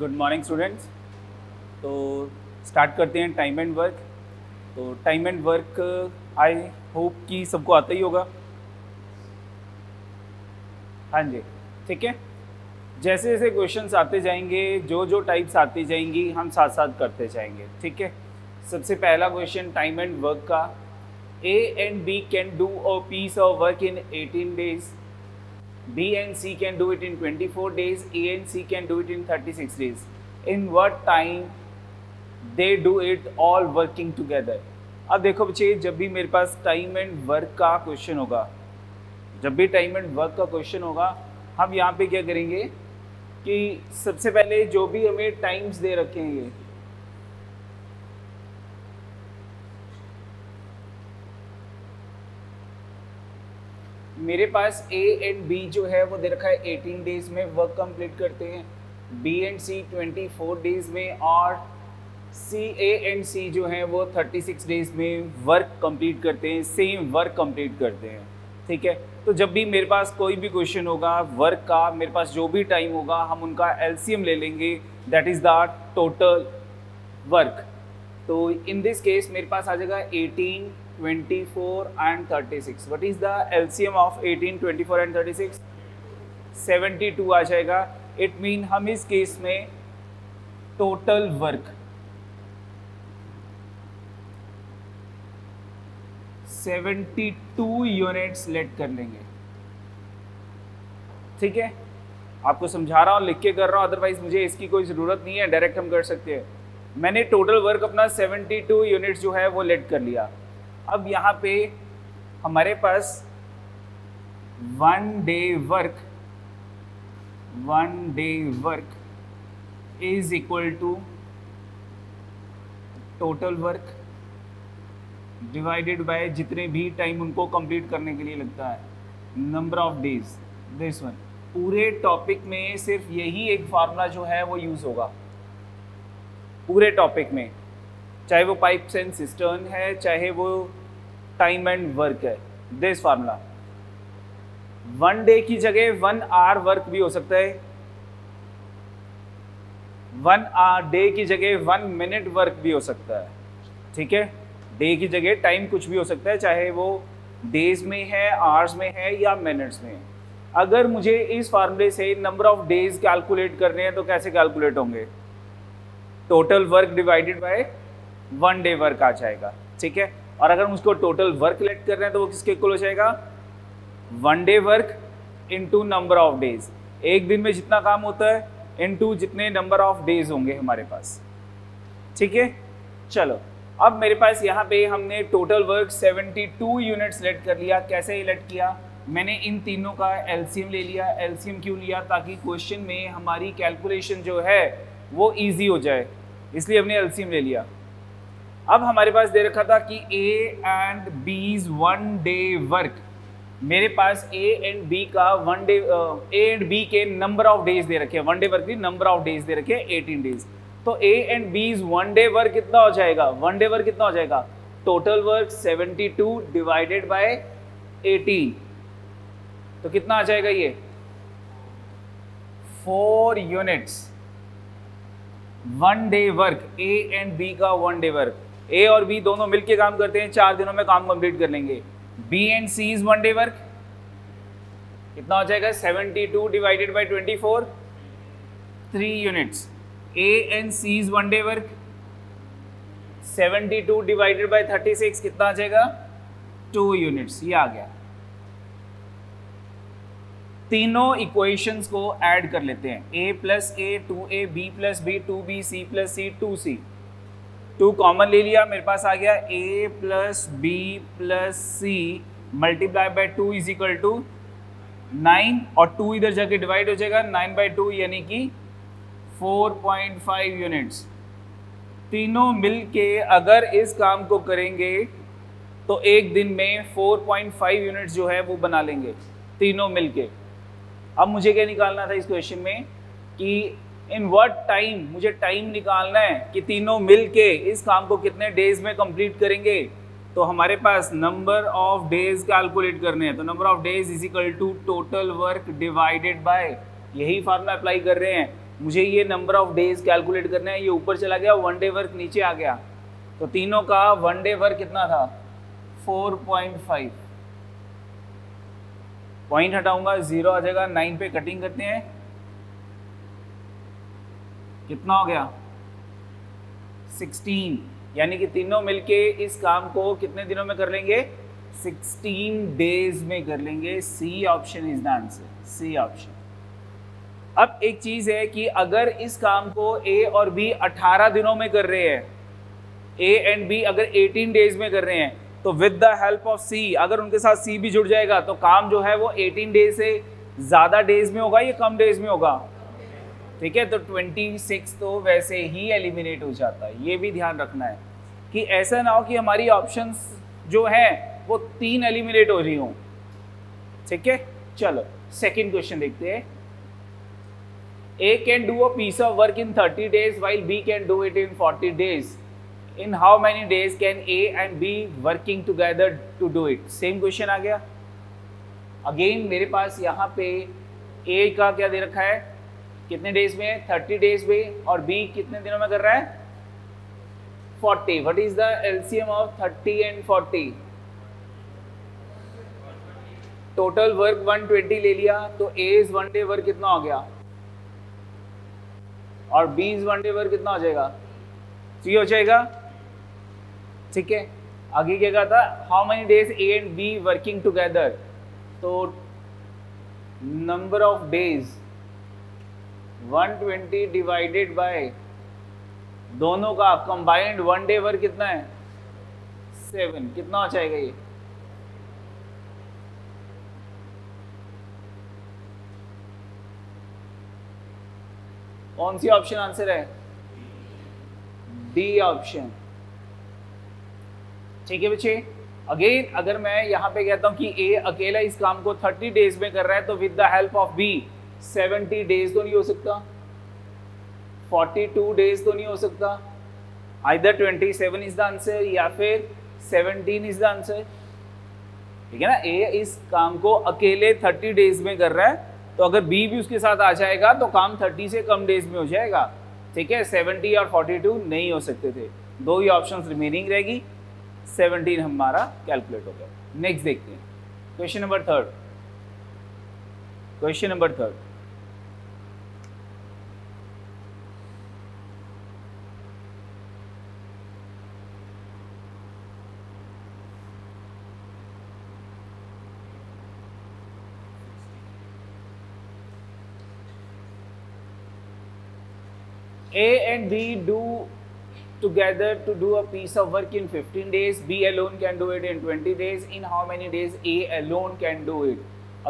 Good morning students. तो start करते हैं टाइम एंड वर्क। तो time and work I hope कि सबको आता ही होगा। हाँ जी, ठीक है। जैसे जैसे क्वेश्चंस आते जाएंगे, जो जो टाइप्स आती जाएंगी, हम साथ साथ करते जाएंगे, ठीक है। सबसे पहला क्वेश्चन टाइम एंड वर्क का। A and B can do a piece of work in 18 days. B and C can do it in 24 days. A and C can do it in 36 days. In what time they do it all working together? अब देखो बच्चे, जब भी मेरे पास time and work का question होगा, हम यहाँ पे क्या करेंगे कि सबसे पहले जो भी हमें टाइम्स दे रखेंगे, मेरे पास A एंड B जो है वो दे रखा है 18 डेज में वर्क कंप्लीट करते हैं, B एंड C 24 डेज में, और A एंड C जो है वो 36 डेज में वर्क कंप्लीट करते हैं, सेम वर्क कंप्लीट करते हैं, ठीक है। तो जब भी मेरे पास कोई भी क्वेश्चन होगा वर्क का, मेरे पास जो भी टाइम होगा, हम उनका एलसीएम ले लेंगे, that is the total work. तो इन दिस केस मेरे पास आ जाएगा 18, 24 and 36. What is the LCM of 18, 24 and 36? 72 आ जाएगा। इट मीन हम इस केस में टोटल वर्क 72 यूनिट्स लेट कर लेंगे, ठीक है। आपको समझा रहा हूँ, लिख के कर रहा हूँ, अदरवाइज मुझे इसकी कोई ज़रूरत नहीं है, डायरेक्ट हम कर सकते हैं। मैंने टोटल वर्क अपना 72 यूनिट्स जो है वो लेट कर लिया। अब यहाँ पे हमारे पास one day work is equal to total work divided by जितने भी टाइम उनको कंप्लीट करने के लिए लगता है, number of days, this one. पूरे टॉपिक में सिर्फ यही एक फार्मूला जो है वो यूज़ होगा, पूरे टॉपिक में, चाहे वो पाइप्स एंड सिस्टर्न है, चाहे वो टाइम एंड वर्क है, दिस फार्मूला। 1 डे की जगह 1 आवर वर्क भी हो सकता है, 1 डे की जगह 1 मिनट वर्क भी हो सकता है, ठीक है। डे की जगह टाइम कुछ भी हो सकता है, चाहे वो डेज में है, आवर्स में है या मिनट्स में है। अगर मुझे इस फार्मूले से नंबर ऑफ डेज कैलकुलेट करने हैं तो कैसे कैलकुलेट होंगे? Total work divided by 1 day work आ जाएगा, ठीक है। और अगर मुझको टोटल वर्क लेट कर रहे हैं तो वो किसके इक्वल हो जाएगा? 1 day work into number of days, एक दिन में जितना काम होता है इनटू जितने नंबर ऑफ डेज होंगे हमारे पास, ठीक है। चलो, अब मेरे पास यहाँ पे हमने टोटल वर्क 72 यूनिट्स लेट कर लिया। कैसे लेट किया? मैंने इन तीनों का एलसीएम ले लिया। एलसीएम क्यों लिया? ताकि क्वेश्चन में हमारी कैलकुलेशन जो है वो ईजी हो जाए, इसलिए हमने एलसीएम ले लिया। अब हमारे पास दे रखा था कि A and B's 1 day work, मेरे पास A एंड B का A एंड B के नंबर ऑफ डेज दे रखे हैं, 1 डे वर्क की नंबर ऑफ डेज दे रखे हैं 18 डेज। तो A and B's 1 day work कितना हो जाएगा? 1 डे वर्क कितना हो जाएगा? टोटल वर्क 72 डिवाइडेड बाय 18, तो कितना आ जाएगा ये? 4 units. 1 day work, A and B का 1 डे वर्क, A और B दोनों मिलके काम करते हैं, 4 दिनों में काम कंप्लीट कर लेंगे। B and C's 1 day work कितना हो जाएगा? 72 divided by 24, 3 units. A and C's 1 day work 72 divided by 36 कितना आ जाएगा? 2 यूनिट्स। ये आ गया। तीनों इक्वेशंस को ऐड कर लेते हैं। A plus A 2A, B plus B 2B, C plus C 2C, 2 common ले लिया, मेरे पास आ गया A plus B plus C multiply by 2 is equal to 9, और 2 इधर जाके डिवाइड हो जाएगा, 9 बाई 2 यानी कि 4.5 यूनिट्स। तीनों मिल के अगर इस काम को करेंगे तो एक दिन में 4.5 यूनिट्स जो है वो बना लेंगे तीनों मिल के। अब मुझे क्या निकालना था इस क्वेश्चन में कि इन व्हाट टाइम, मुझे टाइम निकालना है कि तीनों मिलके इस काम को कितने डेज में कंप्लीट करेंगे। तो हमारे पास नंबर ऑफ डेज कैलकुलेट करने हैं, तो number of days is equal to total work divided by, यही फार्मूला अप्लाई कर रहे हैं, मुझे ये नंबर ऑफ डेज कैलकुलेट करना है, ये ऊपर चला गया, 1 डे वर्क नीचे आ गया, तो तीनों का 1 डे वर्क कितना था 4.5, पॉइंट हटाऊंगा 0 आ जाएगा, 9 पे कटिंग करते हैं, कितना हो गया 16, यानी कि तीनों मिलके इस काम को कितने दिनों में कर लेंगे 16 डेज में कर लेंगे। C option is the answer, C option. अब एक चीज है कि अगर इस काम को ए और बी 18 दिनों में कर रहे हैं, ए एंड बी अगर 18 डेज में कर रहे हैं, तो विद द हेल्प ऑफ सी, अगर उनके साथ सी भी जुड़ जाएगा तो काम जो है वो 18 डेज से ज्यादा डेज में होगा या कम डेज में होगा, ठीक है। तो 26 तो वैसे ही एलिमिनेट हो जाता है। ये भी ध्यान रखना है कि ऐसा ना हो कि हमारी ऑप्शंस जो हैं वो 3 एलिमिनेट हो रही हों, ठीक है। चलो सेकंड क्वेश्चन देखते हैं। A can do a piece of work in 30 days while B can do it in 40 days. In how many days can A and B working together to do it? Same question आ गया। Again मेरे पास यहाँ पे A का क्या दे रखा है, कितने डेज में 30 डेज में, और B कितने दिनों में कर रहा है 40। What is the LCM of 30 and 40? Total work 120 ले लिया, तो A इज 1 डे वर्क कितना हो गया, और B इज 1 डे वर्क कितना हो जाएगा 3 हो जाएगा, ठीक है। आगे क्या कहा था, how many days A and B working together, तो number of days 120 divided by दोनों का कंबाइंड 1 डे वर्क कितना है 7, कितना हो जाएगा ये, कौन सी ऑप्शन आंसर है, डी ऑप्शन, ठीक है बच्चे। अगेन अगर मैं यहां पे कहता हूं कि ए अकेला इस काम को 30 डेज में कर रहा है, तो with the help of B 70 days तो नहीं हो सकता, 42 डेज तो नहीं हो सकता, आइदर 27 इज द आंसर या फिर 17 इज द आंसर, ठीक है ना। ए इस काम को अकेले 30 डेज में कर रहा है, तो अगर बी भी उसके साथ आ जाएगा तो काम 30 से कम डेज में हो जाएगा, ठीक है। 70 और 42 नहीं हो सकते थे, दो ही ऑप्शंस रिमेनिंग रहेगी, 17 हमारा कैलकुलेट हो गया। नेक्स्ट देखते हैं question number 3। Question number 3, A and B do together to do a piece of work in 15 days. B alone can do it in 20 days. In how many days A alone can do it?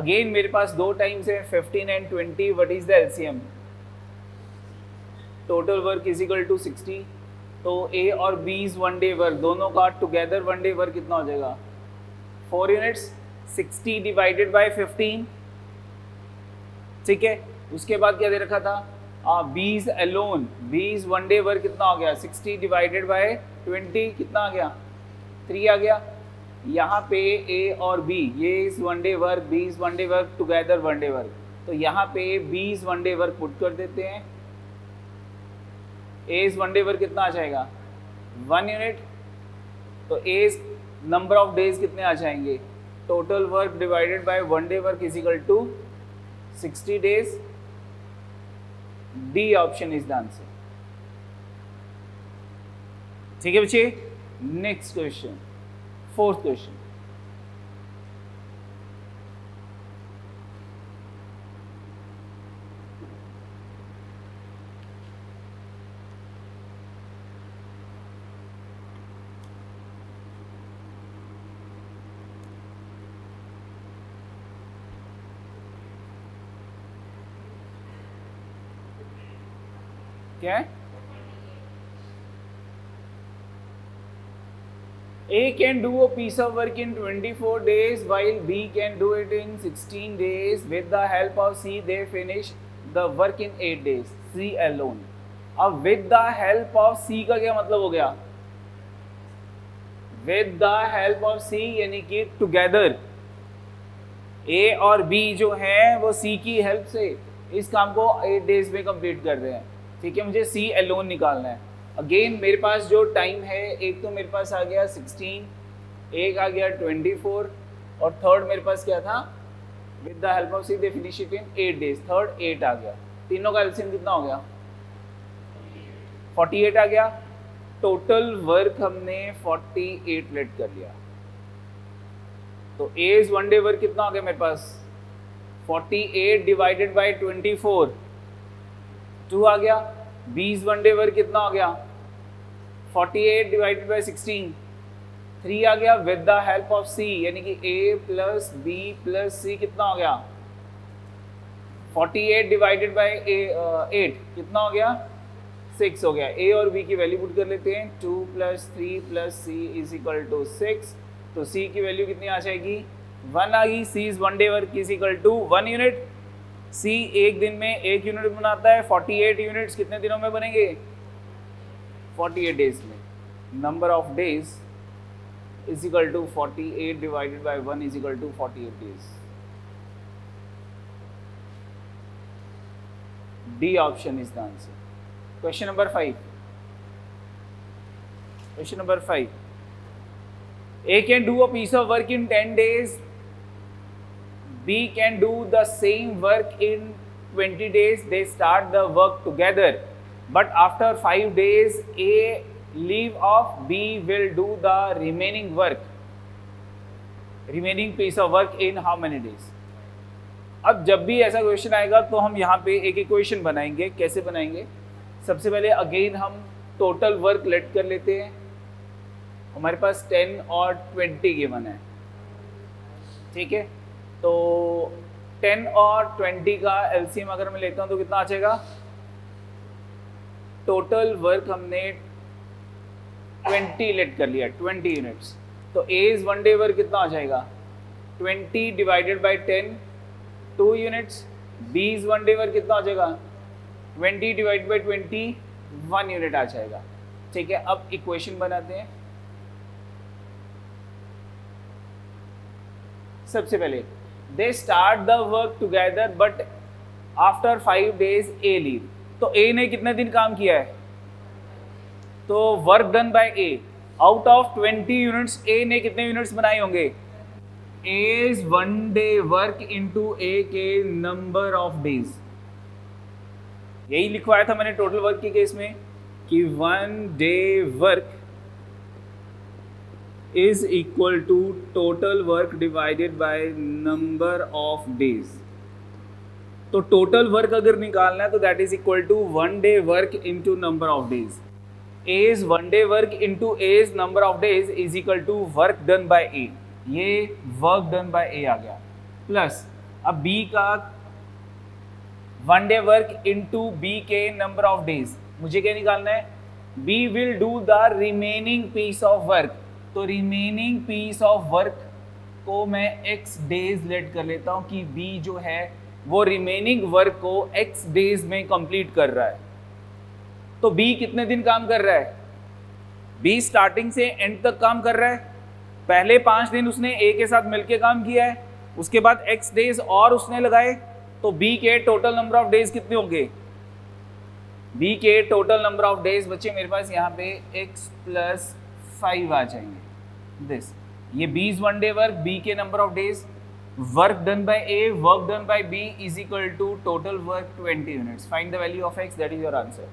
Again मेरे पास दो times है 15 and 20. What is the LCM? Total work is equal to 60. तो A और B's 1 day work दोनों का together 1 day work कितना हो जाएगा 4 units, 60 डिवाइडेड बाय 15, ठीक है। उसके बाद क्या दे रखा था, बीज अलोन, बीज 1 डे वर्क कितना हो गया 60 डिवाइडेड बाय 20 कितना आ गया 3 आ गया। यहाँ पे ए और बी, ये is 1 day work, B is 1 day work, together 1 day work, तो यहाँ पे B is 1 day work put कर देते हैं, ए इज 1 डे वर्क कितना आ जाएगा 1 यूनिट, तो A is number of days कितने आ जाएंगे, total work divided by 1 day work is equal to 60 days. D option is the answer, ठीक है बच्चे। Next question, 4th question. क्या है, A can do a piece of work in 24 days while B can do it in 16 days. With the help of C, they finish the work in 8 days. C alone. अब with the help of C का क्या मतलब हो गया, with the help of C यानी कि together A और B जो है वो C की हेल्प से इस काम को 8 डेज में कंप्लीट कर रहे हैं, ठीक है। मुझे सी एलोन निकालना है। अगेन मेरे पास जो टाइम है, एक तो मेरे पास आ गया 16, एक आ गया 24 और थर्ड मेरे पास क्या था, with the help of C they finish it in 8 days, third 8 आ गया। तीनों का एलसीएम कितना हो गया, 48 आ गया। टोटल वर्क हमने 48 लेट कर लिया। तो एज वन डे वर्क कितना हो गया मेरे पास, 48 डिवाइडेड बाई 24, 2 आ गया। बीज वन डे वर्क कितना हो गया, 48 डिवाइडेड बाई 16, 3 आ गया। विद द हेल्प ऑफ सी यानी कि ए प्लस बी प्लस सी कितना हो गया, 48 डिवाइडेड बाई 8 कितना हो गया, 6 हो गया। ए और बी की वैल्यू पुट कर लेते हैं, 2 + 3 + सी इज इक्वल टू 6। तो सी की वैल्यू कितनी आ जाएगी, 1 आ गई। C is one day work is equal to 1 unit. C एक दिन में 1 यूनिट बनाता है, 48 यूनिट्स कितने दिनों में बनेंगे, 48 डेज में। Number of days is equal to 48 divided by 1 is equal to 48 days. D option is the answer. Question number 5। Question number 5, A can do a piece of work in 10 days, B can do the same work in 20 days. They start the work together, but after 5 days A leave off, B will do the remaining work, remaining piece of work in how many days? अब जब भी ऐसा question आएगा तो हम यहाँ पे एक इक्वेशन बनाएंगे। कैसे बनाएंगे, सबसे पहले अगेन हम टोटल वर्क लेट कर लेते हैं। हमारे पास 10 और 20 गिवन है, ठीक है। तो 10 और 20 का एलसीएम अगर मैं लेता हूँ तो कितना आ जाएगा, टोटल वर्क हमने 20 लेट कर लिया, 20 यूनिट्स। तो एज वन डे वर्क कितना आ जाएगा, 20 डिवाइडेड बाई 10, 2 यूनिट्स। बीज वन डे वर्क कितना आ जाएगा, 20 डिवाइडेड बाई 20, 1 यूनिट आ जाएगा, ठीक है। अब इक्वेशन बनाते हैं। सबसे पहले they start the work together but after 5 days A leave. तो ए ने कितने दिन काम किया है, तो work done by A, out of 20 units A ने कितने यूनिट्स बनाए होंगे, as one day work into A के नंबर ऑफ डेज। यही लिखवाया था मैंने टोटल वर्क के केस में कि 1 day work is equal to total work divided by number of days। तो टोटल वर्क अगर निकालना है तो that is equal to 1 day work into number of days. As 1 day work into as number of days is equal to work done by A. ये work done by A आ गया, plus अब B का 1 day work into B के number of days. मुझे क्या निकालना है, B will do the remaining piece of work. तो रिमेनिंग पीस ऑफ वर्क को मैं x डेज लेट कर लेता हूँ कि b जो है वो रिमेनिंग वर्क को x डेज में कंप्लीट कर रहा है। तो b कितने दिन काम कर रहा है, b स्टार्टिंग से एंड तक काम कर रहा है। पहले 5 दिन उसने a के साथ मिलकर काम किया है, उसके बाद x डेज और उसने लगाए। तो b के टोटल नंबर ऑफ डेज कितने होंगे, b के टोटल नंबर ऑफ डेज बच्चे मेरे पास यहाँ पे x + 5 आ जाएंगे। दिस ये B's one day work, B के number of days, work done by A, work done by B is equal to total work 20 units. Find the value of x, that is your answer.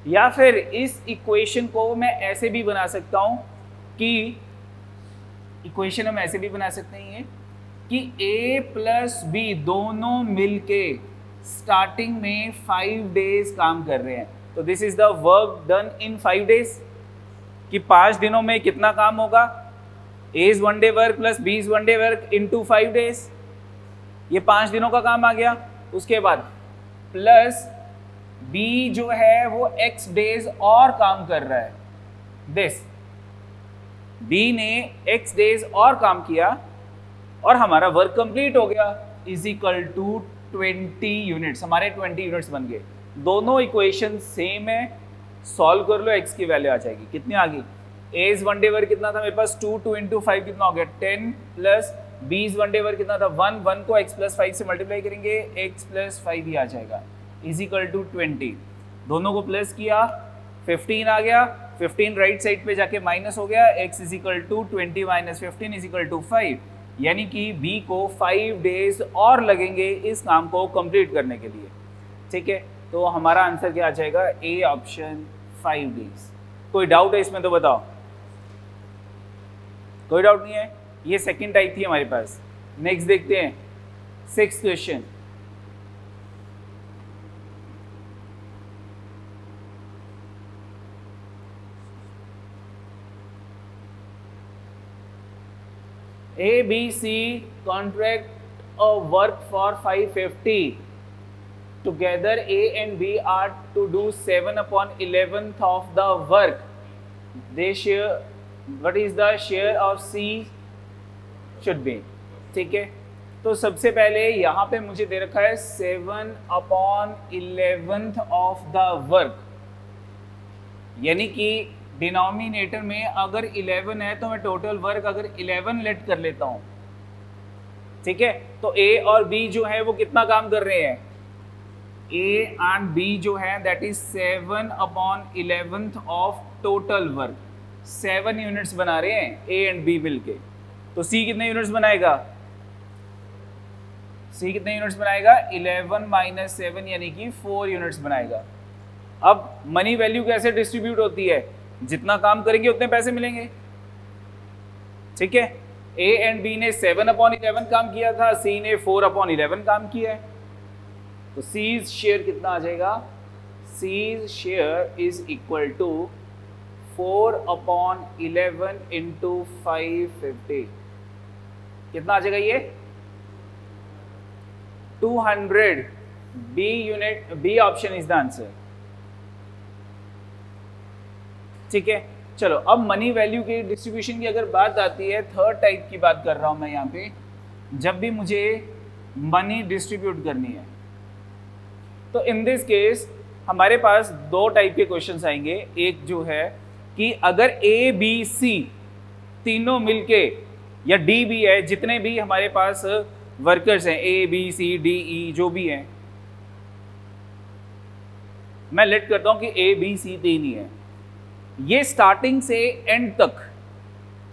या फिर इस equation को मैं ऐसे भी बना सकता हूं कि इक्वेशन हम ऐसे भी बना सकते हैं कि a प्लस बी दोनों मिलके स्टार्टिंग में 5 डेज काम कर रहे हैं। तो this is the work done in 5 days कि 5 दिनों में कितना काम होगा, एज 1 डे वर्क प्लस बीज 1 डे वर्क इनटू 5 डेज। ये 5 दिनों का काम आ गया। उसके बाद प्लस बी जो है वो x डेज और काम कर रहा है। दिस बी ने x डेज और काम किया और हमारा वर्क कंप्लीट हो गया, इज इक्वल टू 20 यूनिट्स। हमारे 20 यूनिट्स बन गए। दोनों इक्वेशन सेम है, सॉल्व कर लो, x की वैल्यू आ जाएगी। कितनी आ गई, एज 1 डे वर्क कितना था मेरे पास, 2 × 5 कितना हो गया, 10 प्लस 20 वन डे वर्क कितना था 1 को x + 5 से मल्टीप्लाई करेंगे x + 5 ही आ जाएगा = 20। दोनों को प्लस किया 15 आ गया, 15 राइट साइड पे जाके माइनस हो गया, x = 20 - 15 = 5, यानी कि B को 5 डेज और लगेंगे इस काम को कंप्लीट करने के लिए। ठीक है, तो हमारा आंसर क्या आ जाएगा? A option 5 days. कोई डाउट है इसमें तो बताओ। कोई डाउट नहीं है, ये सेकंड टाइप थी हमारे पास। नेक्स्ट देखते हैं 6th question. A, B, C contract a work for 550. Together A and B are to do 7/11 of the work. They share. What is the share of C should be? ठीक है, तो सबसे पहले यहाँ पे मुझे दे रखा है 7/11 of the work, यानी कि डिनोमिनेटर में अगर 11 है तो मैं टोटल वर्क अगर 11 लेट कर लेता हूँ। ठीक है, तो A और B जो है वो कितना काम कर रहे हैं? A एंड B जो है that is 7/11 of total work. 7 units बना रहे हैं A एंड B मिलके, तो C कितने यूनिट्स बनाएगा? C कितने यूनिट्स बनाएगा? 11 - 7 यानी कि 4 यूनिट्स बनाएगा। अब मनी वैल्यू कैसे डिस्ट्रीब्यूट होती है? जितना काम करेंगे उतने पैसे मिलेंगे। ठीक है, A एंड B ने 7/11 काम किया था, C ने 4/11 काम किया है, तो C's शेयर कितना आ जाएगा? C's share is equal to 4/11 into 550। कितना आ जाएगा ये? 200। B option is the answer. ठीक है, चलो अब मनी वैल्यू की डिस्ट्रीब्यूशन की अगर बात आती है, थर्ड टाइप की बात कर रहा हूं मैं यहाँ पे। जब भी मुझे मनी डिस्ट्रीब्यूट करनी है तो इन दिस केस हमारे पास 2 टाइप के क्वेश्चंस आएंगे। एक जो है कि अगर A, B, C तीनों मिलके या D भी है, जितने भी हमारे पास वर्कर्स हैं A, B, C, D, E जो भी हैं, मैं लेट करता हूं कि A, B, C 3 ही है, ये स्टार्टिंग से एंड तक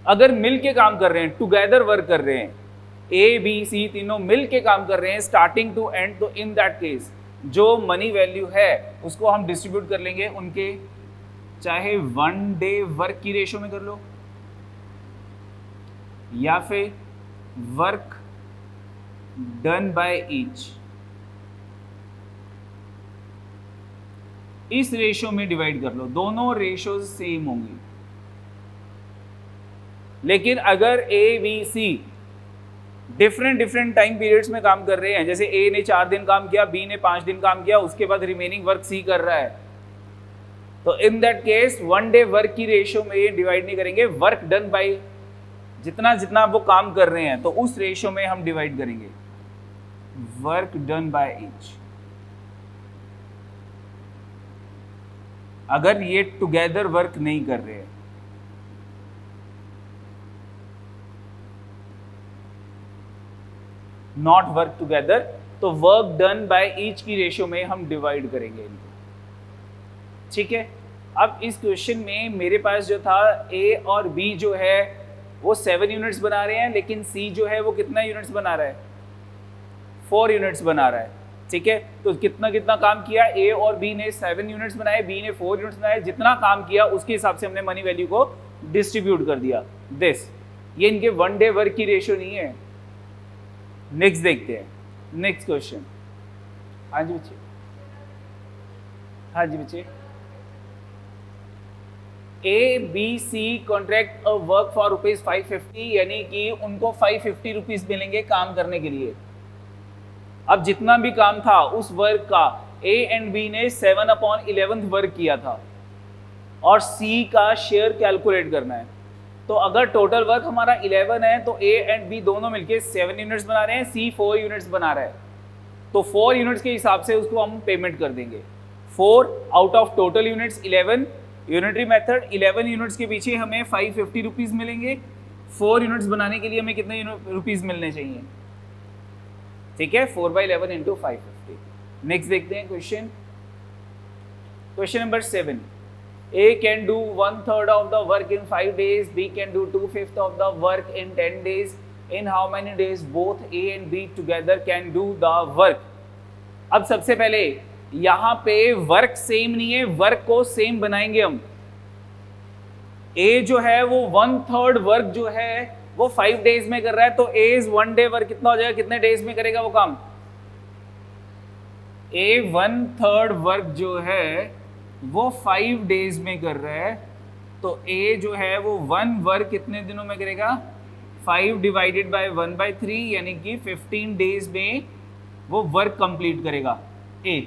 अगर मिल के काम कर रहे हैं, टुगेदर वर्क कर रहे हैं, A, B, C तीनों मिल के काम कर रहे हैं स्टार्टिंग टू एंड, तो इन दैट केस जो मनी वैल्यू है उसको हम डिस्ट्रीब्यूट कर लेंगे उनके, चाहे 1 डे वर्क की रेशो में कर लो या फिर वर्क डन बाय ईच, इस रेशो में डिवाइड कर लो। दोनों रेशोज सेम होंगी, लेकिन अगर A, B, C different time periods में काम कर रहे हैं, जैसे A ने 4 दिन काम किया, B ने 5 दिन काम किया, उसके बाद रिमेनिंग वर्क C कर रहा है, तो in that case 1 day work की रेशो में डिवाइड नहीं करेंगे, वर्क डन बाय जितना वो काम कर रहे हैं तो उस रेशो में हम डिवाइड करेंगे, वर्क डन बाय ईच। अगर ये टुगेदर वर्क नहीं कर रहे हैं, नॉट वर्क टुगेदर, तो वर्क डन बाय ईच की रेशियो में हम डिवाइड करेंगे इनको। ठीक है, अब इस क्वेश्चन में मेरे पास जो था A और B जो है वो 7 यूनिट्स बना रहे हैं, लेकिन C जो है वो कितना यूनिट्स बना रहा है? 4 यूनिट्स बना रहा है। ठीक है, तो कितना काम किया? A और B ने 7 यूनिट्स बनाए, B ने 4 यूनिट्स बनाए, जितना काम किया उसके हिसाब से हमने मनी वैल्यू को डिस्ट्रीब्यूट कर दिया। दिस ये इनके 1 डे वर्क की रेशियो नहीं है। नेक्स्ट देखते हैं, नेक्स्ट क्वेश्चन। हाँ जी बच्चे, हाँ जी बच्चे। A, B, C contract a work for ₹550, यानी कि उनको 550 रुपीज मिलेंगे काम करने के लिए। अब जितना भी काम था उस वर्क का A एंड B ने 7/11 वर्क किया था और C का शेयर कैलकुलेट करना है। तो अगर टोटल वर्क हमारा 11 है तो A एंड B दोनों मिलके 7 यूनिट्स बना रहे हैं, C 4 यूनिट्स बना रहा है, तो 4 यूनिट्स के हिसाब से उसको हम पेमेंट कर देंगे। 4 out of total units 11, unitary method 11 units के पीछे हमें 550 रुपीज मिलेंगे। 4 यूनिट्स बनाने के लिए हमें कितने रुपीस मिलने चाहिए? ठीक है, 4/11 इंटू 550। नेक्स्ट देखते हैं question number 7। A can do 1/3 of the work in 5 days. B can do 2/5 of the work in 10 days. In how many days both A and B together can do the work? अब सबसे पहले यहाँ पे work same नहीं है, work को same बनाएंगे हम। A जो है वो 1/3 वर्क जो है वो 5 डेज में कर रहा है, तो A इज 1 डे वर्क कितना हो जाएगा, कितने डेज में करेगा वो काम? A 1/3 वर्क जो है वो 5 डेज में कर रहा है, तो A जो है वो 1 वर्क कितने दिनों में करेगा? 5 डिवाइडेड बाय 1/3 यानी कि 15 डेज में वो वर्क कंप्लीट करेगा A।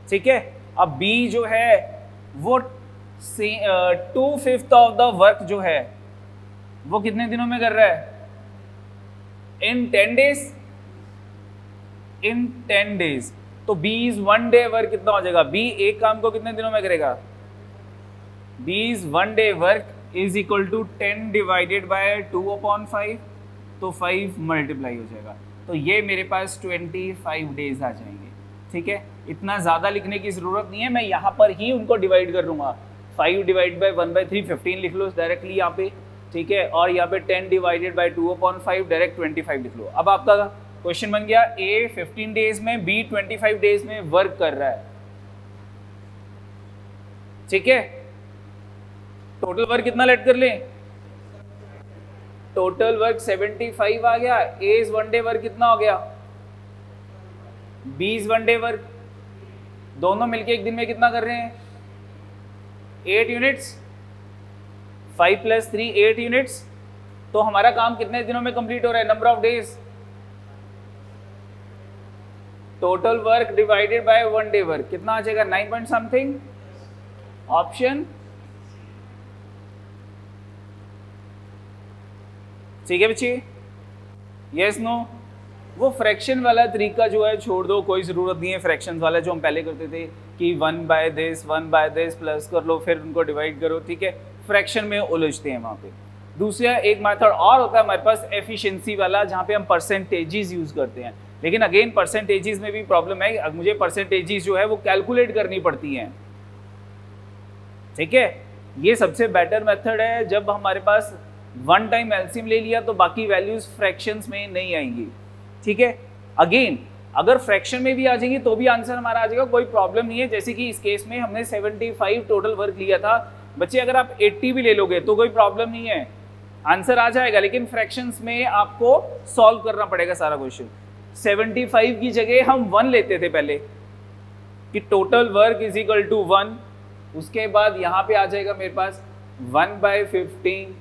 ठीक है, अब B जो है वो 2/5 ऑफ द वर्क जो है वो कितने दिनों में कर रहा है? इन 10 डेज। इन 10 डेज, तो B इज 1 डे वर्क कितना हो जाएगा? B एक काम को कितने दिनों में करेगा? B is 1 day work is equal to 10 divided by 2/5, तो 5 मल्टीप्लाई हो जाएगा, तो ये मेरे पास 25 डेज आ जाएंगे। ठीक है, इतना ज़्यादा लिखने की ज़रूरत नहीं है, मैं यहाँ पर ही उनको डिवाइड कर दूंगा। 5 डिवाइड बाय 1/3 15 लिख लो डायरेक्टली यहाँ पे। ठीक है, और यहाँ पे 10 डिवाइडेड बाय 2/5 डायरेक्ट 25 लिख लो। अब आपका क्वेश्चन बन गया A 15 डेज में, B 25 डेज में वर्क कर रहा है। ठीक है, टोटल वर्क कितना लेट कर ले? टोटल वर्क 75 आ गया। A इज 1 डे वर्क कितना हो गया? B इज 1 डे वर्क, दोनों मिलके एक दिन में कितना कर रहे हैं? 8 यूनिट्स। 5 + 3 8 यूनिट्स, तो हमारा काम कितने दिनों में कंप्लीट हो रहा है? Number of days. Total work divided by 1 day work कितना आ जाएगा? 9 पॉइंट समथिंग। ऑप्शन ठीक है बच्चे, यस नो? वो फ्रैक्शन वाला तरीका जो है छोड़ दो, कोई ज़रूरत नहीं है फ्रैक्शंस वाला जो हम पहले करते थे कि 1/this प्लस कर लो फिर उनको डिवाइड करो। ठीक है, फ्रैक्शन में उलझते हैं वहाँ पे। दूसरा एक मेथड और होता है हमारे पास एफिशिएंसी वाला, जहाँ पे हम परसेंटेजेस यूज़ करते हैं, लेकिन अगेन परसेंटेजेस में भी प्रॉब्लम है, मुझे परसेंटेजेस जो है वो कैलकुलेट करनी पड़ती हैं। ठीक है, ये सबसे बेटर मेथड है जब हमारे पास वन टाइम एलसीएम ले लिया तो बाकी वैल्यूज फ्रैक्शंस में नहीं आएंगी। ठीक है, अगेन अगर फ्रैक्शन में भी आ जाएंगी तो भी आंसर हमारा आ जाएगा, कोई प्रॉब्लम नहीं है। जैसे कि इस केस में हमने 75 टोटल वर्क लिया था बच्चे, अगर आप 80 भी ले लोगे तो कोई प्रॉब्लम नहीं है, आंसर आ जाएगा, लेकिन फ्रैक्शंस में आपको सॉल्व करना पड़ेगा सारा क्वेश्चन। 75 की जगह हम 1 लेते थे पहले कि total work is equal to 1, उसके बाद यहाँ पे आ जाएगा मेरे पास 1/15,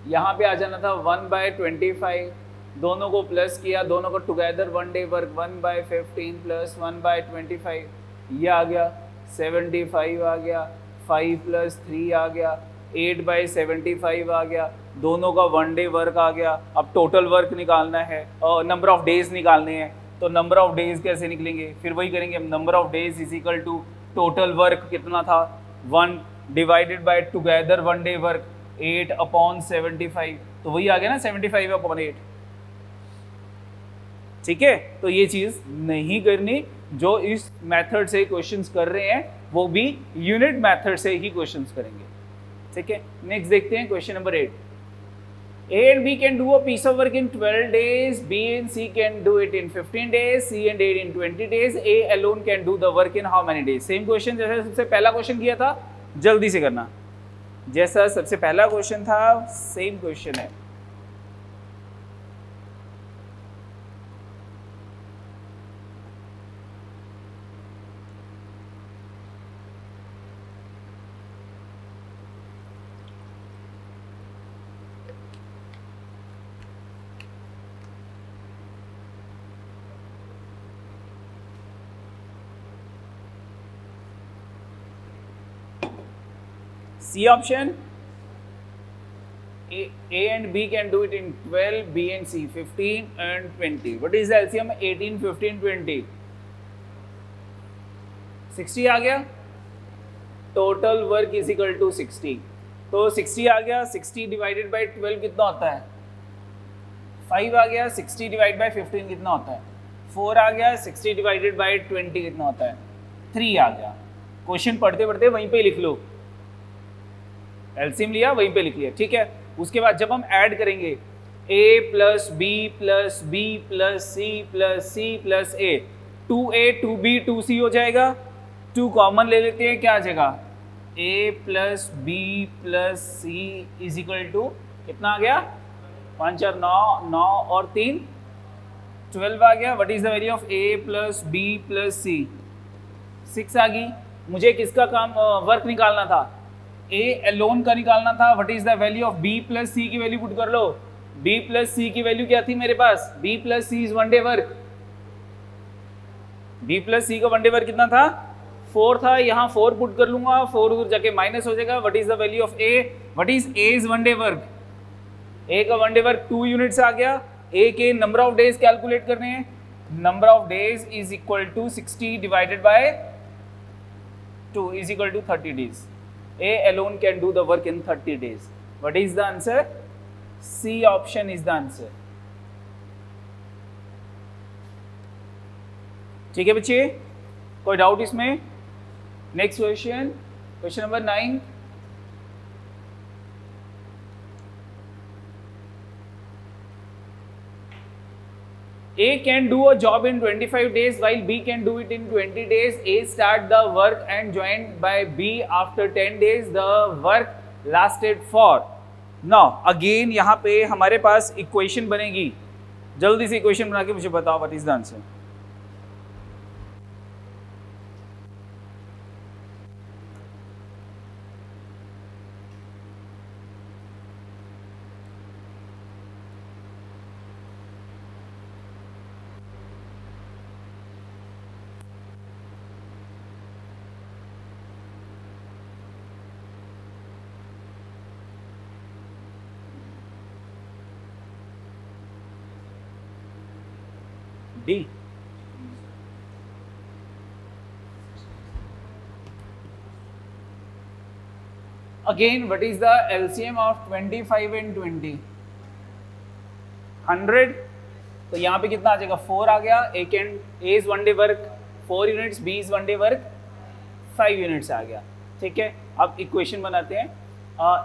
यहाँ पे आ जाना था 1/25, दोनों को प्लस किया, दोनों को टुगेदर 1 डे वर्क 1/15 प्लस 1/25, ये आ गया 75 आ गया, 5 + 3 आ गया, 8/75 आ गया, दोनों का 1 डे वर्क आ गया। अब टोटल वर्क निकालना है और नंबर ऑफ डेज निकालने हैं, तो नंबर ऑफ डेज कैसे निकलेंगे? फिर वही करेंगे हम, number of days is equal to total work कितना था 1 divided by together 1 day work 8/75, तो वही आ गया ना 75/8। ठीक है, तो ये चीज़ नहीं करनी, जो इस मेथड से क्वेश्चंस कर रहे हैं वो भी यूनिट मेथड से ही क्वेश्चंस करेंगे। ठीक है, नेक्स्ट देखते हैं question number 8। A and B can do a piece of work in 12 days, B and C can do it in 15 days, C and D in 20 days, A alone can do the work in how many days? Same question जैसे सबसे पहला question किया था, जल्दी से करना, जैसा सबसे पहला क्वेश्चन था सेम क्वेश्चन है। C option, A and B can do it in 12, B and C 15 and 20. What is the LCM? 18, 15, 20. 60 आ गया। Total work is equal to 60। तो 60 आ गया, 60 डिवाइडेड बाई 12 कितना होता है 5 आ गया, 60 डिवाइड बाई 15 कितना होता है 4 आ गया, 60 डिवाइडेड बाई 20 कितना होता है 3 आ गया। क्वेश्चन पढ़ते पढ़ते वहीं पे लिख लो, एलसीएम लिया वहीं पे लिख लिया, ठीक है। उसके बाद जब हम ऐड करेंगे a plus B plus B plus C plus C plus A, 2a 2b 2c हो जाएगा, 2 कॉमन ले लेते हैं, क्या आ जाएगा a plus B plus C is equal to कितना आ गया 5 और 9, 9 और 3 12 आ गया। What is the value of a plus B plus C 6 आ गई। मुझे किसका काम वर्क निकालना था a एलोन का निकालना था। What is the value of b plus C की वैल्यू पुट कर लो, b प्लस सी की वैल्यू क्या थी मेरे पास, b plus C is one day work, b plus C का वन डे वर्क कितना था 4 था, यहाँ 4 पुट कर लूंगा, 4 उधर जाके माइनस हो जाएगा। What is the value of a, what is a is one day work, a का वन डे वर्क 2 यूनिट्स आ गया। a के नंबर ऑफ डेज कैलकुलेट करने हैं, number of days is equal to 60 divided by 2 is equal to 30 days. a alone can do the work in 30 days. What is the answer? C option is the answer. ठीक है बच्चे, कोई doubt इसमें? Next question, question number 9। A can do a job in 25 days while B can do it in 20 days. A start the work and joined by B after 10 days. The work lasted for. Now again यहाँ पे हमारे पास equation बनेगी, जल्दी से equation बना के मुझे बताओ what is the answer. D. Again, what is the LCM of 25 and 20? 100। तो यहाँ पे कितना आ जाएगा 4 आ गया। A is one day work 4 units, B is one day work 5 units आ गया, ठीक है। अब इक्वेशन बनाते हैं।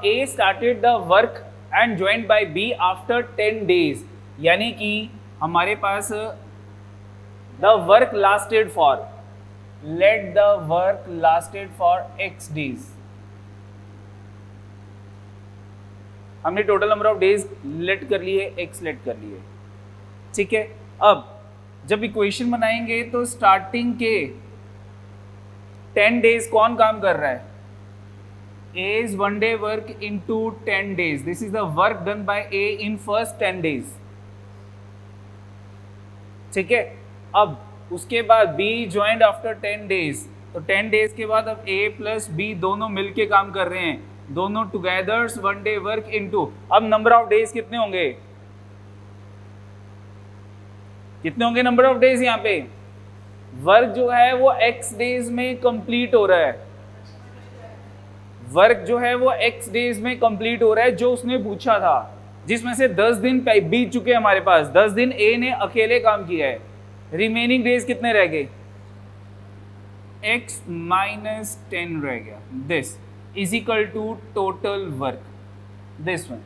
A started the work and joined by B after 10 days, यानी कि हमारे पास the work lasted for, let the work lasted for x days। हमने total number of days let कर लिए, x लेट कर लिए, ठीक है। अब जब इक्वेशन बनाएंगे तो स्टार्टिंग के 10 डेज कौन काम कर रहा है, A is one day work into 10 days, this is the work done by A in first 10 days, ठीक है। अब उसके बाद B joined after 10 days, तो 10 डेज के बाद अब A प्लस B दोनों मिलके काम कर रहे हैं, दोनों togethers one day work into. अब नंबर ऑफ डेज कितने होंगे, कितने होंगे नंबर ऑफ डेज, यहाँ पे वर्क जो है वो x डेज में कंप्लीट हो रहा है, वर्क जो है वो x डेज में कंप्लीट हो रहा है जो उसने पूछा था, जिसमें से 10 दिन बीत चुके हैं हमारे पास, 10 दिन A ने अकेले काम किया है। रिमेनिंग डेज कितने रह गए, x माइनस 10 रह गया। This is equal to total work, this one.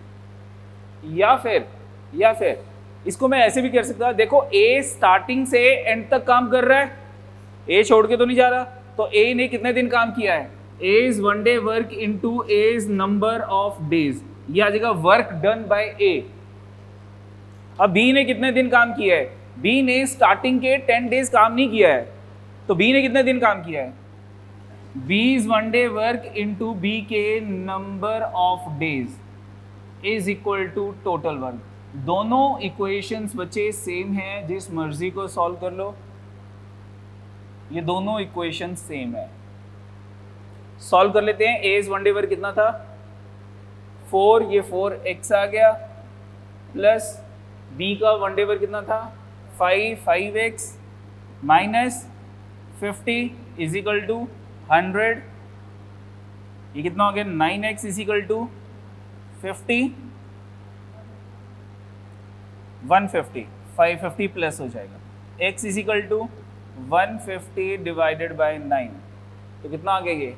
या फिर इसको मैं ऐसे भी कर सकता, देखो A स्टार्टिंग से एंड तक काम कर रहा है, A छोड़ के तो नहीं जा रहा, तो A ने कितने दिन काम किया है, A is one day work into A is number of days, ये आ जाएगा वर्क डन बाय A। अब B ने कितने दिन काम किया है, B ने स्टार्टिंग के 10 डेज काम नहीं किया है, तो B ने कितने दिन काम किया है, B is one day work into B के number of days is equal to total work. दोनों इक्वेशंस बच्चे सेम हैं, जिस मर्जी को सॉल्व कर लो, ये दोनों इक्वेशन सेम है। सॉल्व कर लेते हैं। A is one day work कितना था 4, ये 4x आ गया, प्लस B का वन डे वर्क कितना था 5x minus 50 is equal to 100 ये कितना हो गया 9x is equal to 50 150 550 plus हो जाएगा x is equal to 150 divided by 9 तो कितना आ गया ये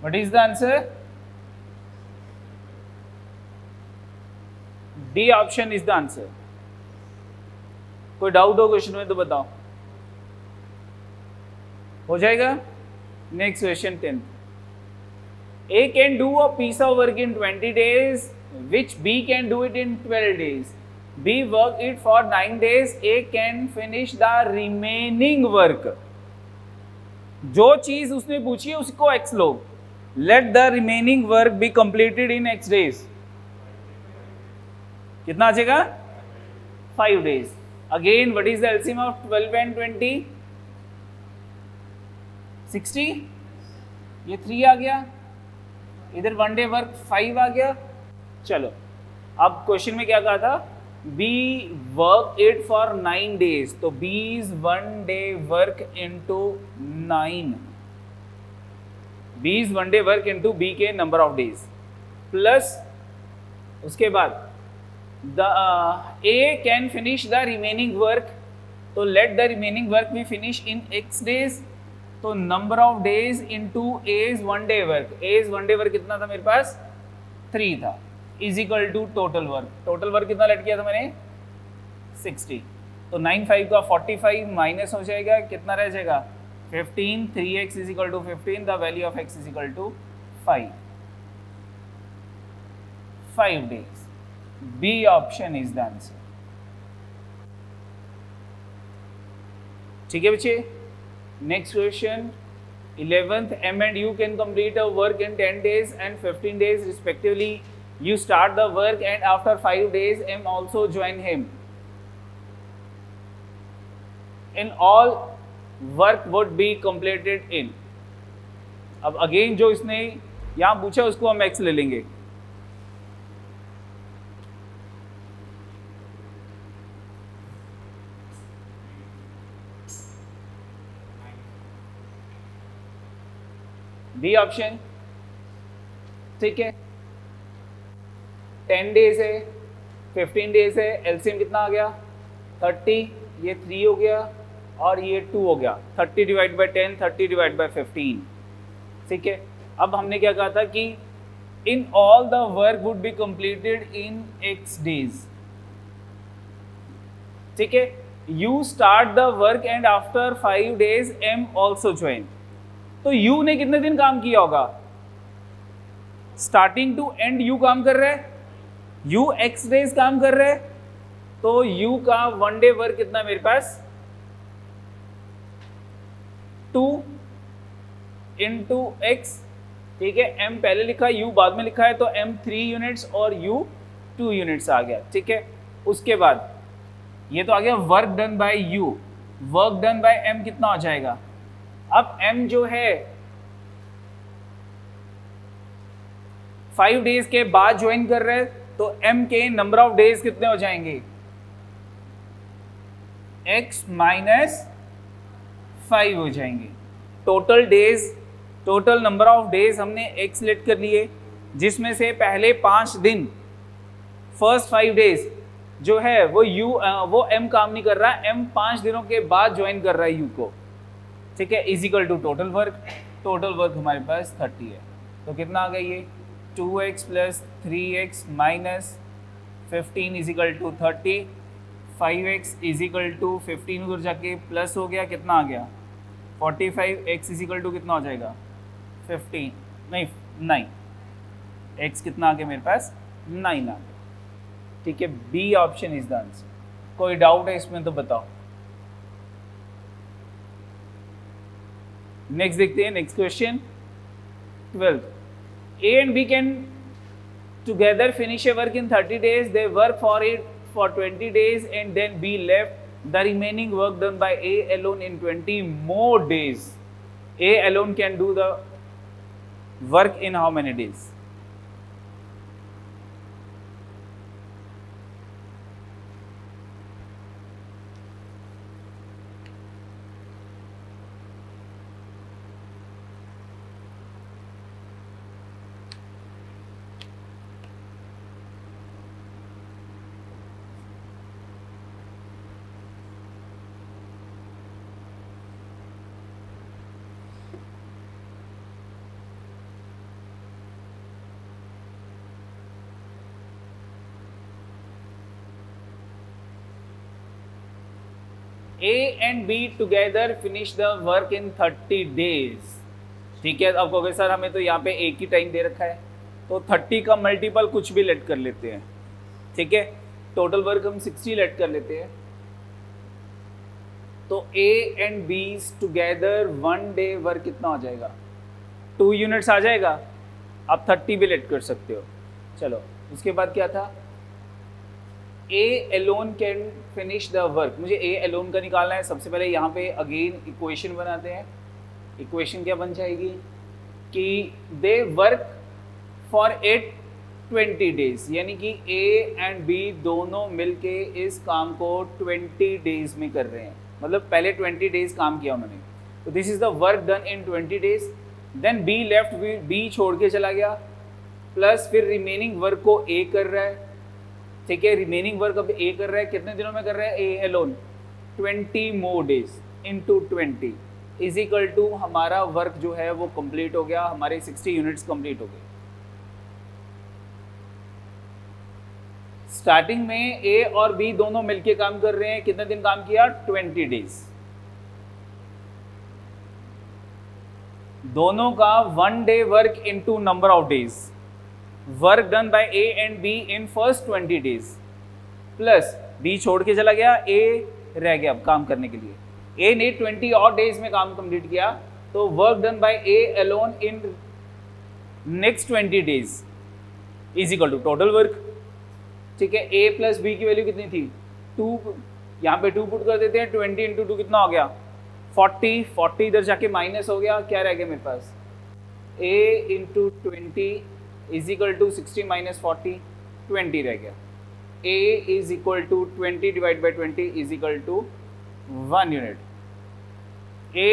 What is the answer? D option is the answer. कोई डाउट हो क्वेश्चन में तो बताओ, हो जाएगा. Next question 10. A can do a piece of work in 20 days, which B can do it in 12 days. B work it for 9 days. A can finish the remaining work. जो चीज उसने पूछी है उसको x low. Let the remaining work be completed in x days. कितना आ जाएगा 5 days. Again, what is the LCM of 12 and 20? 60. ये 3 आ गया, इधर 1 day work 5 आ गया. चलो अब क्वेश्चन में क्या कहा था, B work it for 9 days. तो B is 1 day work into 9. B is 1 day work into B के number of days plus उसके बाद the A can finish the remaining work. तो let the remaining work be finished in x days. तो number of days into A's 1 day work. A's 1 day work कितना था मेरे पास 3 था is equal to total work. total work कितना late किया था मैंने 60. तो 9 5 का 45 माइनस हो जाएगा, कितना रह जाएगा 15. 3x is equal to 15. The value of x is equal to 5. 5 days. B option is the answer. ठीक है बच्चे. Next question 11th. M and U can complete a work in 10 days and 15 days respectively. You start the work and after 5 days M also join him. In all work would be completed in. अब again जो इसने यहां पूछा उसको हम x ले लेंगे. B option ठीक है. 10 डेज है, 15 डेज है. एलसीएम कितना आ गया 30. ये 3 हो गया और ये 2 हो गया. 30 डिवाइड बाई 10, 30 डिवाइड बाई 15. ठीक है. अब हमने क्या कहा था कि in all the work would be completed in x days. ठीक है. You start the work and after 5 days m also join. तो u ने कितने दिन काम किया होगा, स्टार्टिंग टू एंड u काम कर रहा है, u x डेज काम कर रहा है. तो u का 1 डे वर्क कितना मेरे पास 2 इंटू एक्स. ठीक है. m पहले लिखा है, u बाद में लिखा है, तो m 3 यूनिट्स और u 2 यूनिट्स आ गया. ठीक है. उसके बाद ये तो आ गया work done bye u. Work done bye m कितना हो जाएगा. अब m जो है 5 डेज के बाद ज्वाइन कर रहे हैं, तो m के नंबर ऑफ डेज कितने हो जाएंगे x माइनस 5 हो जाएंगे. Total days, total number of days हमने x लेट कर लिए, जिसमें से पहले 5 दिन, फर्स्ट 5 डेज जो है वो m काम नहीं कर रहा, m 5 दिनों के बाद ज्वाइन कर रहा है u को. ठीक है. Is equal to total work. Total work हमारे पास 30 है. तो कितना आ गया ये 2x plus 3x minus 15 is equal to 30. 5x is equal to 15 उधर जाके प्लस हो गया, कितना आ गया 45. x इज इक्वल टू कितना हो जाएगा 15 नहीं 9. x कितना आ गया मेरे पास 9 आ गया. ठीक है. B option is the answer. कोई डाउट है इसमें तो बताओ. नेक्स्ट देखते हैं. Next question 12. A and B can together finish a work in 30 days. They work for it for 20 days and then B left the remaining work done by A alone in 20 more days. A alone can do the work in how many days? A and B together finish the work in 30 days. ठीक है, अब कहोगे sir हमें तो यहाँ पे एक ही time दे रखा है, तो 30 का मल्टीपल कुछ भी लेट कर लेते हैं. ठीक है, टोटल वर्क हम 60 लेट कर लेते हैं. तो A and B together 1 day work कितना हो जाएगा? 2 यूनिट्स आ जाएगा. आप 30 भी लेट कर सकते हो. चलो उसके बाद क्या था? A alone can finish the work. मुझे A alone का निकालना है. सबसे पहले यहाँ पे अगेन इक्वेशन बनाते हैं. इक्वेशन क्या बन जाएगी कि they work for it 20 days, यानी कि A एंड B दोनों मिलके इस काम को 20 डेज में कर रहे हैं. मतलब पहले 20 डेज काम किया उन्होंने. तो this is the work done in 20 days. Then B left, B छोड़ के चला गया, प्लस फिर रिमेनिंग वर्क को A कर रहा है. ठीक है, रिमेनिंग वर्क अब A कर रहा है. कितने दिनों में कर रहा है A alone? 20 more days into 20 is equal to हमारा वर्क जो है वो कंप्लीट हो गया. हमारे 60 यूनिट्स कंप्लीट हो गए. स्टार्टिंग में A और B दोनों मिलके काम कर रहे हैं. कितने दिन काम किया? 20 डेज. दोनों का 1 day work into number of days. Work done by A and B in first 20 days, plus B छोड़ के चला गया, A रह गया अब काम करने के लिए. A ने 20 और डेज में काम कंप्लीट किया. तो work done by A alone in next 20 days is equal to total work. ठीक है, A प्लस B की वैल्यू कितनी थी? 2. यहाँ पे 2 पुट कर देते हैं. 20 इंटू 2 कितना हो गया? 40. 40 इधर जाके माइनस हो गया. क्या रह गया मेरे पास? A into 20 is equal to 60 minus 40, 20 रह गया. A is equal to 20 divide by 20 is equal to 1 unit. A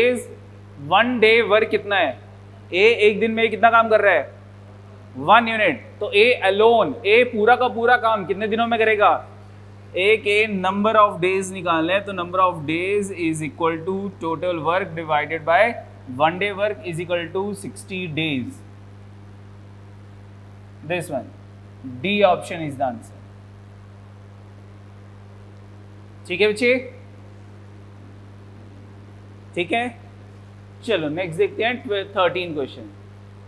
1 day work कितना है? A एक दिन में कितना काम कर रहा है? 1 यूनिट. तो A अलोन, A पूरा का पूरा काम कितने दिनों में करेगा? A के नंबर ऑफ डेज निकालना है. तो number of days is equal to total work divided by 1 day work is equal to 60 days. This one, D option is the answer. ठीक है बच्चे? ठीक है, चलो नेक्स्ट देखते हैं 13 question.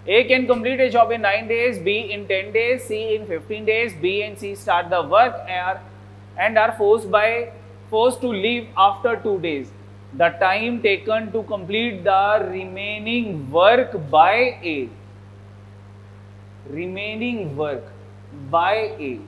A can complete a job in 9 days, B in 10 days, C in 15 days. B and C start the work and are forced to leave after 2 days. The time taken to complete the remaining work by A. Remaining work by A.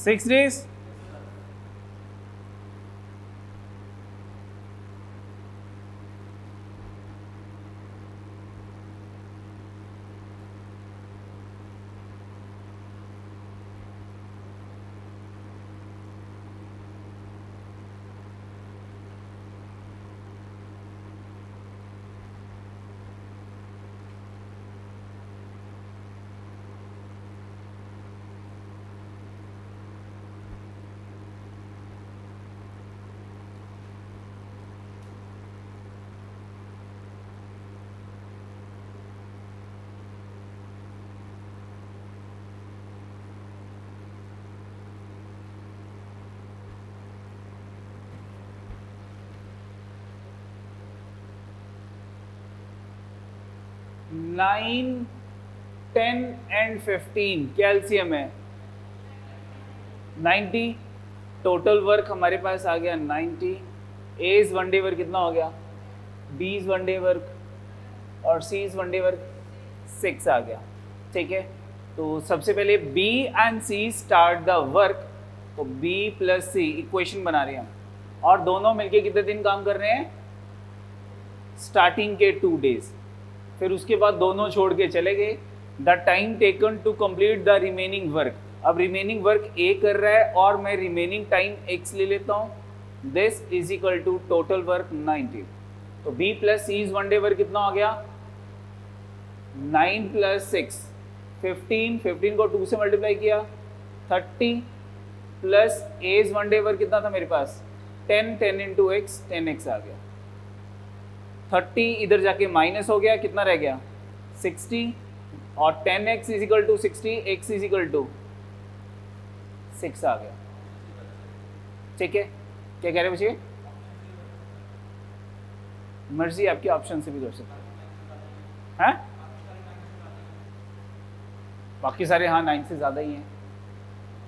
Six days. 9, 10 and 15 क्या LCM है? 90। Total work हमारे पास आ गया 90। As one day work कितना हो गया? B's one day work और C's one day work 6 आ गया। ठीक है, तो सबसे पहले B and C start the work, तो बी प्लस सी इक्वेशन बना रहे हैं और दोनों मिलके कितने दिन काम कर रहे हैं? स्टार्टिंग के 2 डेज। फिर उसके बाद दोनों छोड़ के चले गए। The time taken to complete the remaining work, अब रिमेनिंग वर्क ए कर रहा है और मैं रिमेनिंग टाइम एक्स ले लेता हूँ। This is equal to total work 90। तो B plus C is one day work कितना हो गया? 9 प्लस 6 15, 15 को 2 से मल्टीप्लाई किया 30 plus A's one day work कितना था मेरे पास? 10, 10 इंटू एक्स 10x आ गया। 30 इधर जाके माइनस हो गया, कितना रह गया? 60 और 10x is equal to 60, x is equal to 6 आ गया। ठीक है, क्या कह रहे बच्चे? मर्जी आपकी, ऑप्शन से भी कर सकते हैं। बाकी सारे हाँ 9 से ज़्यादा ही हैं।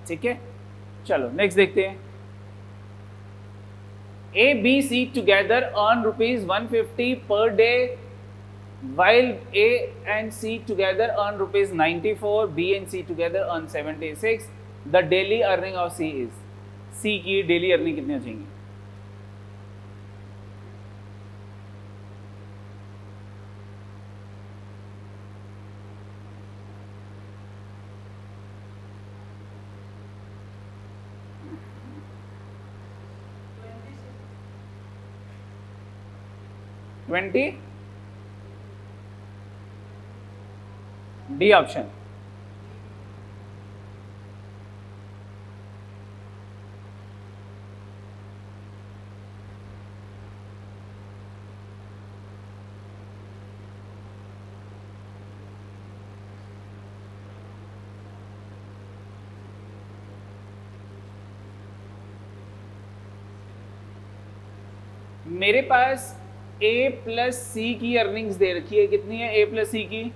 ठीक है, चलो नेक्स्ट देखते हैं। A, B, C together earn rupees 150 per day, while A and C together earn rupees 94. B and C together earn 76. The daily earning of C is, C की daily earning कितनी हो जाएंगी? D option. मेरे पास A plus C की earnings दे रखी है, कितनी है A प्लस सी की?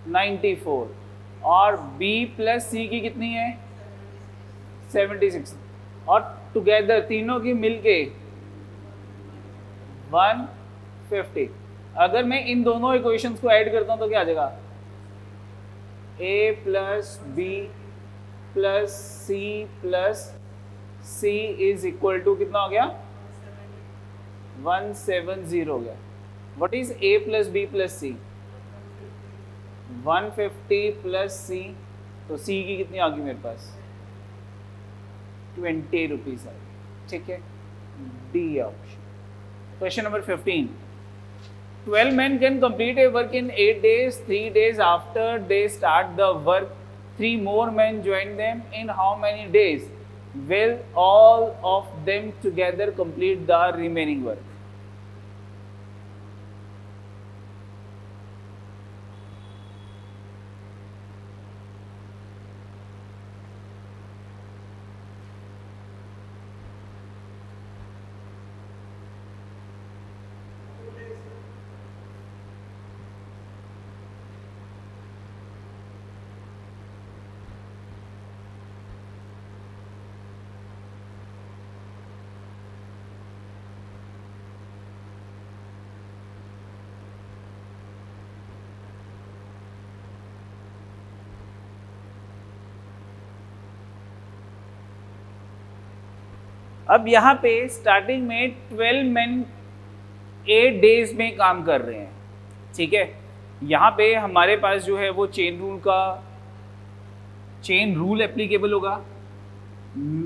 94 और B प्लस सी की कितनी है? 76 और टुगेदर तीनों की मिलके 150। अगर मैं इन दोनों इक्वेशंस को ऐड करता हूं तो क्या आ जाएगा? A plus B plus C is equal to कितना हो गया? 170 हो गया। What is A plus B plus C? 150 plus C, तो सी की कितनी आ गई मेरे पास? 20 रुपीज आ गई। ठीक है, D option. Question number 15। 12 men can complete a work in 8 days. 3 days after they start the work, 3 more men join them. In how many days will all of them together complete the remaining work? अब यहाँ पे starting में 12 men 8 days में काम कर रहे हैं। ठीक है, यहाँ पे हमारे पास जो है वो चेन रूल एप्लीकेबल होगा।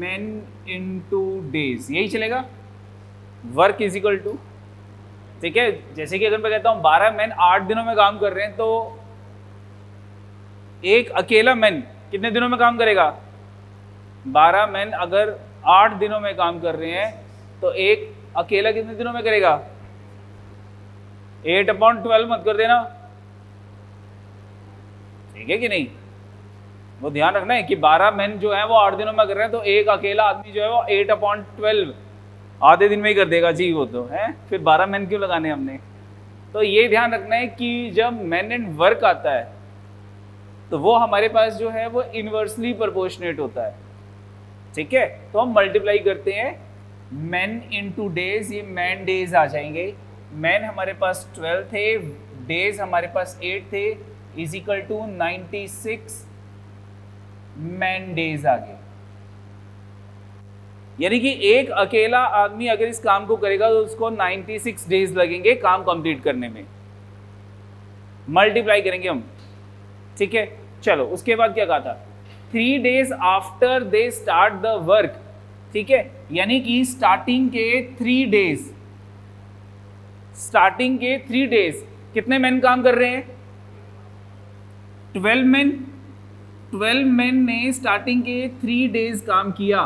men into days यही चलेगा। वर्क इज इक्वल टू, ठीक है, जैसे कि अगर मैं कहता हूँ 12 men 8 दिनों में काम कर रहे हैं, तो एक अकेला मैन कितने दिनों में काम करेगा? 12 men अगर 8 दिनों में काम कर रहे हैं तो एक अकेला कितने दिनों में करेगा? 8/12 मत कर देना, ठीक है कि नहीं? वो ध्यान रखना है कि 12 men जो है वो 8 दिनों में कर रहे हैं, तो एक अकेला आदमी जो है वो 8/12 आधे दिन में ही कर देगा जी। वो तो है, फिर 12 men क्यों लगाने हमने? तो ये ध्यान रखना है कि जब मेन एंड वर्क आता है तो वो हमारे पास जो है वो इनवर्सली प्रोपोर्शनेट होता है, ठीक है। तो हम मल्टीप्लाई करते हैं मैन इनटू डेज, ये मैन डेज आ जाएंगे। मैन हमारे पास 12 थे, डेज हमारे पास 8 थे, is equal to 96 man days आ गए। यानी कि एक अकेला आदमी अगर इस काम को करेगा तो उसको 96 डेज लगेंगे काम कंप्लीट करने में। मल्टीप्लाई करेंगे हम, ठीक है। चलो उसके बाद क्या कहा था, 3 days after they start the work, ठीक है। यानी कि स्टार्टिंग के 3 days, स्टार्टिंग के 3 days कितने मैन काम कर रहे हैं? 12 मैन। 12 मैन ने स्टार्टिंग के 3 days काम किया,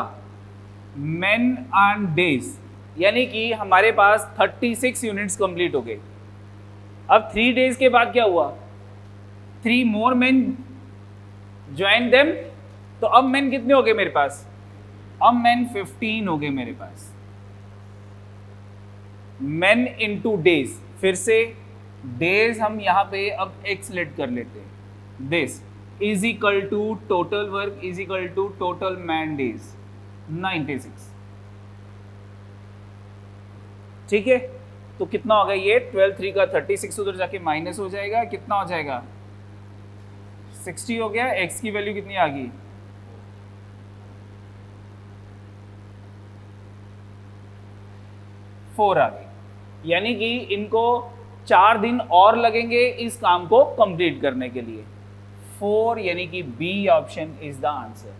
मैन एंड डेज, यानी कि हमारे पास 36 यूनिट्स कंप्लीट हो गए। अब 3 days के बाद क्या हुआ, 3 more men join them, तो अब मैन कितने हो गए मेरे पास? अब मैन 15 हो गए मेरे पास। मैन इनटू डेज, फिर से डेज हम यहां पे अब एक्स लेट कर लेते हैं। This is equal to total work is equal to total man days 96, ठीक है। तो कितना होगा ये 12 3 का 36, उधर जाके माइनस हो जाएगा, कितना हो जाएगा 60 हो गया। x की वैल्यू कितनी आ गई? 4 आ गई। यानी कि इनको 4 दिन और लगेंगे इस काम को कंप्लीट करने के लिए। 4 यानी कि B option is the answer,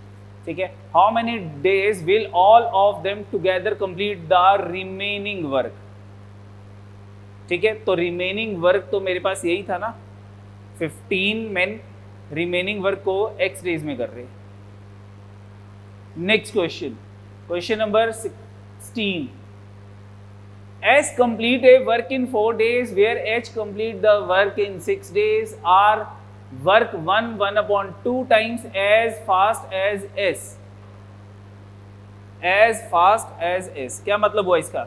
ठीक है। How many days will all of them together complete the remaining work, ठीक है। तो रिमेनिंग वर्क तो मेरे पास यही था ना, 15 मैन रिमेनिंग वर्क को x डेज में कर रहे। Next question, question number 16, S complete a work in 4 days where H complete the work in 6 days or work 1/2 times as fast as S, as fast as S। क्या मतलब हुआ इसका?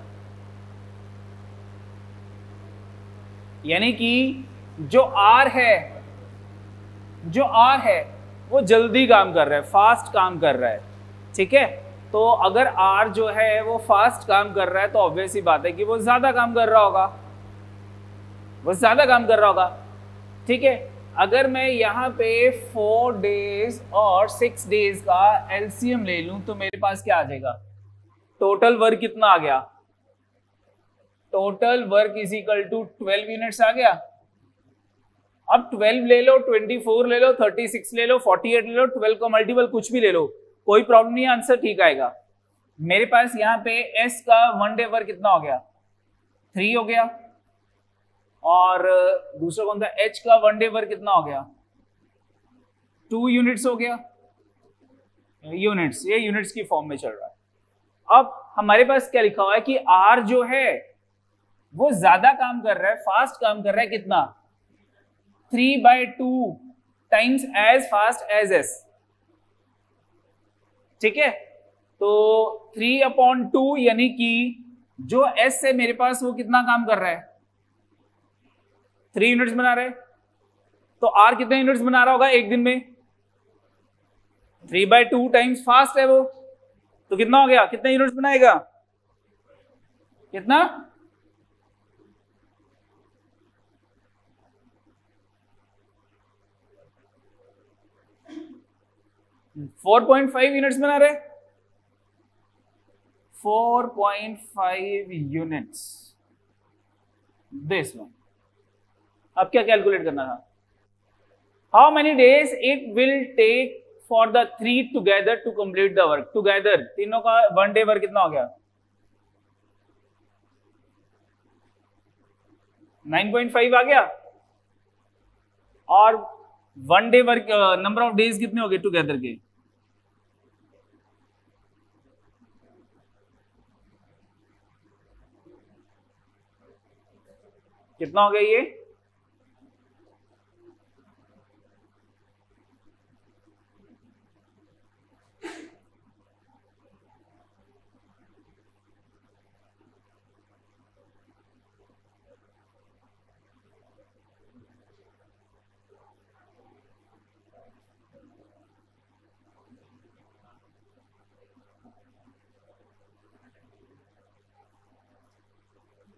यानी कि जो R है, जो R है वो जल्दी काम कर रहा है, फास्ट काम कर रहा है, ठीक है। तो अगर R जो है वो फास्ट काम कर रहा है तो ऑब्वियस ही बात है कि वो ज्यादा काम कर रहा होगा, वो ज्यादा काम कर रहा होगा, ठीक है। अगर मैं यहाँ पे 4 days और 6 days का एलसीएम ले लूं तो मेरे पास क्या आ जाएगा, टोटल वर्क कितना आ गया? Total work is equal to 12 units आ गया। अब 12 ले लो, 24 ले लो, 36 ले लो, 48 ले लो, 12 का मल्टीपल कुछ भी ले लो, कोई प्रॉब्लम नहीं, आंसर ठीक आएगा। मेरे पास यहाँ पे S का 1 डे वर्क कितना हो गया? 3 हो गया। और दूसरा कौन था? H का 1 डे वर्क कितना हो गया? 2 यूनिट्स हो गया। यूनिट्स, ये यूनिट्स की फॉर्म में चल रहा है। अब हमारे पास क्या लिखा हुआ है कि R जो है वो ज्यादा काम कर रहा है, फास्ट काम कर रहा है, कितना? 3/2 times as fast as S, ठीक है। तो 3/2 यानी कि जो S है मेरे पास वो कितना काम कर रहा है? 3 यूनिट्स बना रहा है। तो R कितने यूनिट्स बना रहा होगा एक दिन में? 3/2 टाइम्स फास्ट है वो, तो कितना हो गया? कितने यूनिट्स बनाएगा? कितना? 4.5 यूनिट्स बना रहे, 4.5 यूनिट्स दिस वन। अब क्या कैलकुलेट करना था? How many days it will take for the 3 together to complete the work. Together तीनों का 1 डे वर्क कितना हो गया? 9.5 आ गया। और 1 day work number of days कितने हो गए टुगेदर के? कितना हो गया ये?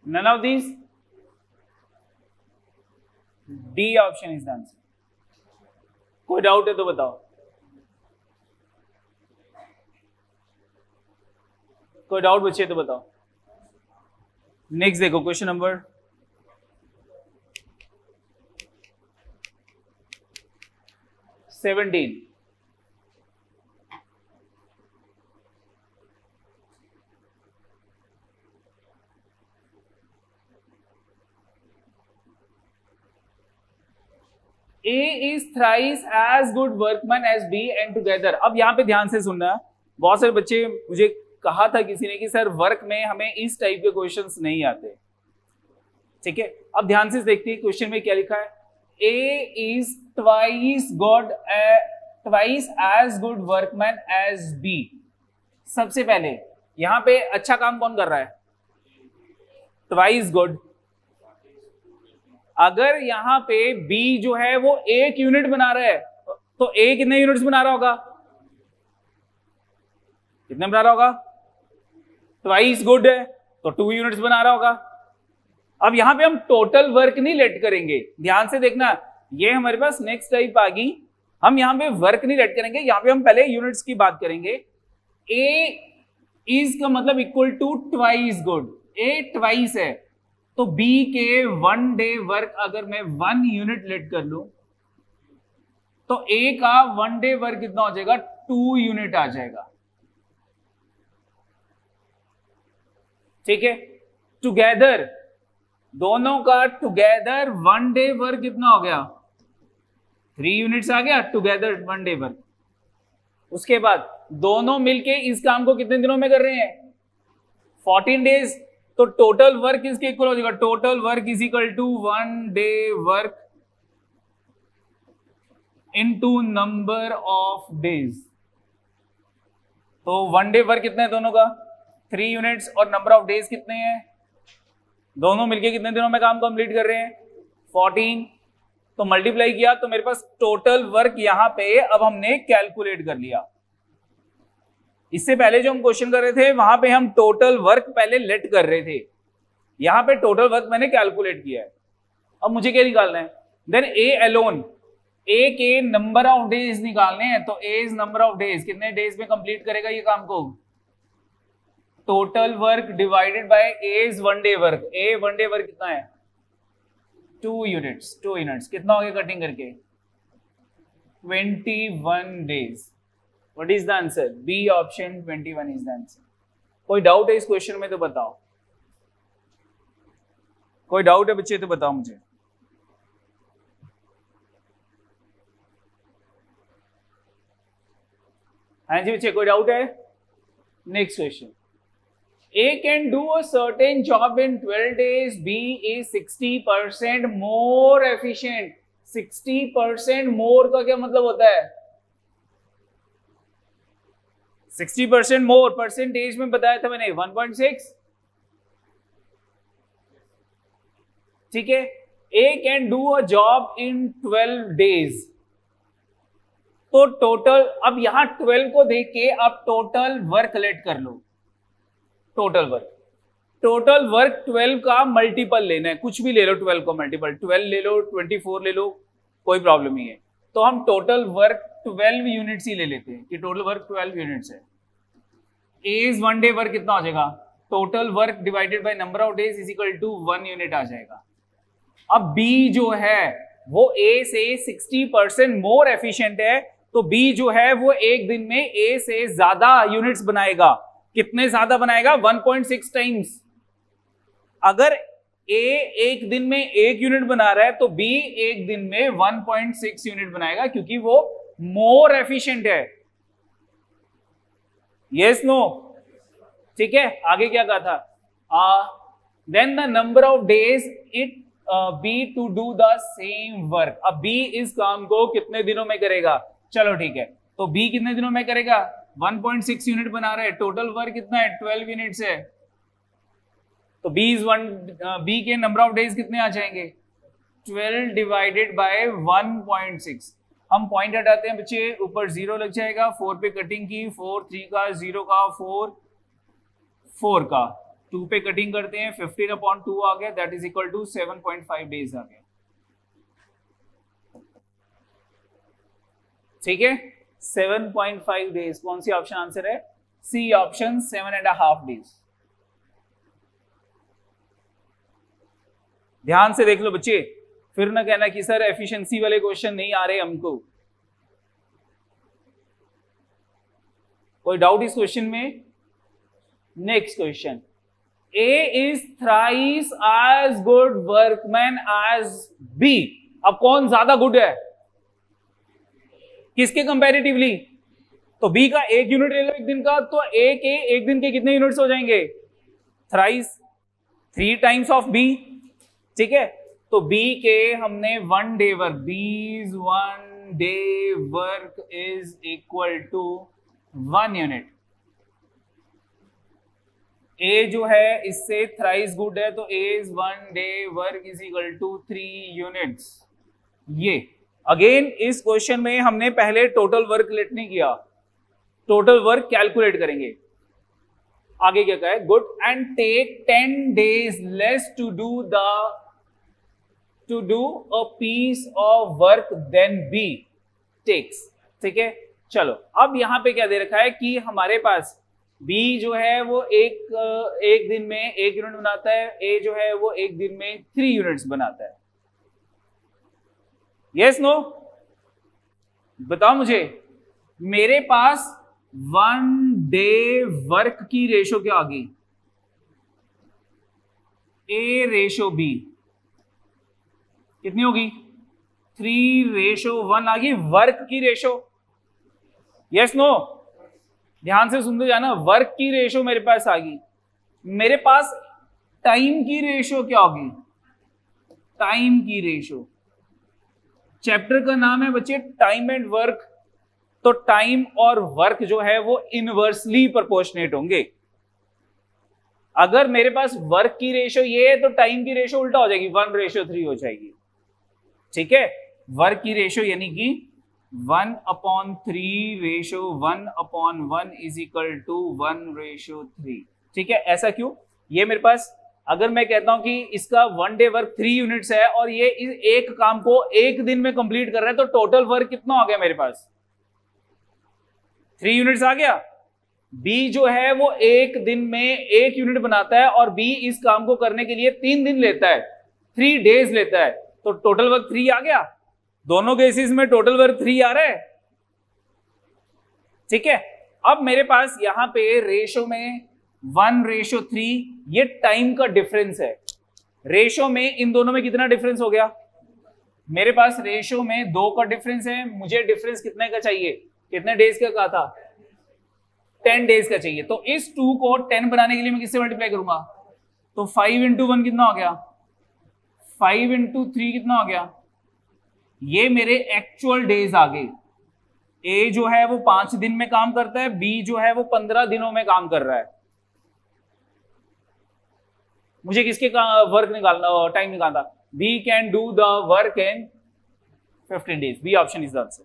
None of these, D option is the answer. कोई डाउट है तो बताओ, कोई डाउट बचे तो बताओ। नेक्स्ट देखो question number 17। A is thrice as good workman as B and together। अब यहां पे ध्यान से सुनना, बहुत सारे बच्चे मुझे कहा था किसी ने कि सर वर्क में हमें इस टाइप के क्वेश्चंस नहीं आते। ठीक है, अब ध्यान से देखते हैं क्वेश्चन में क्या लिखा है। A is twice as good workman as B। सबसे पहले यहां पे अच्छा काम कौन कर रहा है? Twice good. अगर यहां पे B जो है वो 1 यूनिट बना रहा है तो A कितने यूनिट्स बना रहा होगा? कितने बना रहा होगा? ट्वाइस गुड है तो 2 यूनिट्स बना रहा होगा। अब यहां पे हम टोटल वर्क नहीं लेट करेंगे, ध्यान से देखना, ये हमारे पास नेक्स्ट टाइप आ गई। हम यहां पे वर्क नहीं लेट करेंगे, यहां पे हम पहले यूनिट्स की बात करेंगे। A इज का मतलब equal to twice good. A twice है तो B के 1 डे वर्क अगर मैं 1 यूनिट लेट कर लूं तो A का 1 डे वर्क कितना हो जाएगा? 2 यूनिट आ जाएगा। ठीक है, टुगेदर दोनों का टुगेदर 1 डे वर्क कितना हो गया? 3 यूनिट्स आ गया टुगेदर 1 डे वर्क। उसके बाद दोनों मिलके इस काम को कितने दिनों में कर रहे हैं? 14 डेज। तो टोटल वर्क इसके इक्वल हो जाएगा, total work is equal to 1 day work into number of days. तो 1 डे वर्क कितने है दोनों का? 3 यूनिट्स। और नंबर ऑफ डेज कितने हैं? दोनों मिलके कितने दिनों में काम कंप्लीट कर रहे हैं? 14। तो मल्टीप्लाई किया तो मेरे पास टोटल वर्क यहां पे अब हमने कैलकुलेट कर लिया। इससे पहले जो हम क्वेश्चन कर रहे थे वहां पे हम टोटल वर्क पहले लेट कर रहे थे, यहां पे टोटल वर्क मैंने कैलकुलेट किया है। अब मुझे क्या निकालना है? देन A अलोन, A के नंबर ऑफ डेज निकालने हैं। तो A is number of days, कितने डेज में कंप्लीट करेगा ये काम को? Total work divided bye A is 1 day work. A 1 day work कितना है? 2 यूनिट्स। 2 यूनिट्स कितना हो गया कटिंग करके? 21 days. What is the answer? B option 21 is the answer. कोई डाउट है इस क्वेश्चन में तो बताओ, कोई डाउट है बच्चे तो बताओ मुझे। हाँ जी बच्चे, कोई डाउट है? Next question. A can do a certain job in 12 days. B is 60% more efficient. 60% more का क्या मतलब होता है? 60% मोर, परसेंटेज में बताया था मैंने 1.6। ठीक है, A can do a job in 12 days. तो टोटल, अब यहां 12 को देख के आप टोटल वर्क लेट कर लो। टोटल वर्क 12 का मल्टीपल लेना है, कुछ भी ले लो 12 का मल्टीपल, 12 ले लो, 24 ले लो, कोई प्रॉब्लम नहीं है। तो हम टोटल वर्क 12 यूनिट्स ही ले लेते हैं कि टोटल वर्क 12 यूनिट्स है। A इज 1 डे वर्क कितना हो जाएगा? Total work divided by number of days is equal to 1 unit आ जाएगा। अब B जो है वो A से 60% मोर एफिशिएंट है, तो B जो है वो एक दिन में A से ज्यादा यूनिट्स बनाएगा। कितने ज्यादा बनाएगा? 1.6 टाइम्स। अगर A एक दिन में 1 यूनिट बना रहा है तो B एक दिन में 1.6 यूनिट बनाएगा, क्योंकि वो मोर एफिशिएंट है। Yes no? ठीक है, आगे क्या कहा था? Then the number of days it be to do the same work. अब B इस काम को कितने दिनों में करेगा? चलो ठीक है, तो B कितने दिनों में करेगा? 1.6 यूनिट बना रहे हैं, टोटल वर्क कितना है? 12 यूनिट्स है। तो B के नंबर ऑफ डेज कितने आ जाएंगे? 12 डिवाइडेड बाय 1.6। हम पॉइंट हटाते हैं बच्चे, ऊपर 0 लग जाएगा, 4 पे कटिंग की, 4 3 का 0 का 4 4 का, 2 पे कटिंग करते हैं, 15/2 आ गया, that is equal to 7.5 days आ गया। ठीक है, 7.5 डेज। कौन सी ऑप्शन आंसर है? C option, 7.5 days. ध्यान से देख लो बच्चे, फिर ना कहना कि सर एफिशिएंसी वाले क्वेश्चन नहीं आ रहे हमको। कोई डाउट इस क्वेश्चन में? Next question, A is thrice as good workman as B. अब कौन ज्यादा गुड है किसके कंपैरेटिवली? तो बी का 1 यूनिट ले लो एक दिन का, तो ए के 1 दिन के कितने यूनिट्स हो जाएंगे? Thrice, 3 times of B. ठीक है, तो बी के हमने 1 day work, B's 1 day work is equal to 1 unit. A जो है इससे थ्राइस गुड है, तो A is 1 day work is equal to 3 units. ये अगेन इस क्वेश्चन में हमने पहले टोटल वर्क लेट नहीं किया, टोटल वर्क कैलकुलेट करेंगे। आगे क्या कहा है? Good and take 10 days less to do a piece of work then B takes. ठीक है, चलो अब यहां पे क्या दे रखा है कि हमारे पास बी जो है वो एक दिन में 1 यूनिट बनाता है, ए जो है वो एक दिन में 3 यूनिट्स बनाता है। Yes no? बताओ मुझे, मेरे पास 1 डे वर्क की रेशो क्या आ गई? ए रेशो बी कितनी होगी? 3:1 आ गई वर्क की रेशो। Yes no? ध्यान से सुनते जाना, वर्क की रेशो मेरे पास आ गई। मेरे पास टाइम की रेशो क्या होगी? टाइम की रेशो, चैप्टर का नाम है बच्चे टाइम एंड वर्क, तो टाइम और वर्क जो है वो इनवर्सली प्रोपोर्शनेट होंगे। अगर मेरे पास वर्क की रेशो ये है तो टाइम की रेशो उल्टा हो जाएगी, 1:3 हो जाएगी। ठीक है, वर्क की रेशो यानी कि 1/3 रेशो 1/1 इज इक्वल टू 1:3। ठीक है, ऐसा क्यों? ये मेरे पास अगर मैं कहता हूं कि इसका 1 डे वर्क 3 यूनिट्स है और ये इस एक काम को एक दिन में कंप्लीट कर रहा है, तो टोटल वर्क कितना हो गया मेरे पास? 3 यूनिट्स आ गया। बी जो है वो एक दिन में 1 यूनिट बनाता है और बी इस काम को करने के लिए 3 दिन लेता है, 3 डेज लेता है, तो टोटल वर्क 3 आ गया। दोनों केसेस में टोटल वर्क 3 आ रहा है। ठीक है, अब मेरे पास यहां पे रेशो में 1:3, ये टाइम का डिफरेंस है। रेशो में इन दोनों में कितना डिफरेंस हो गया? मेरे पास रेशो में 2 का डिफरेंस है। मुझे डिफरेंस कितने का चाहिए? कितने डेज का कहा था? 10 डेज का चाहिए। तो इस 2 को 10 बनाने के लिए मैं किससे मल्टीप्लाई करूंगा? तो 5 × 1 कितना हो गया? 5 × 3 कितना हो गया? ये मेरे एक्चुअल डेज आ गए। ए जो है वो 5 दिन में काम करता है, बी जो है वो 15 दिनों में काम कर रहा है। मुझे किसके वर्क निकालना, टाइम निकालना? B can do the work in 15 days. B option is the answer.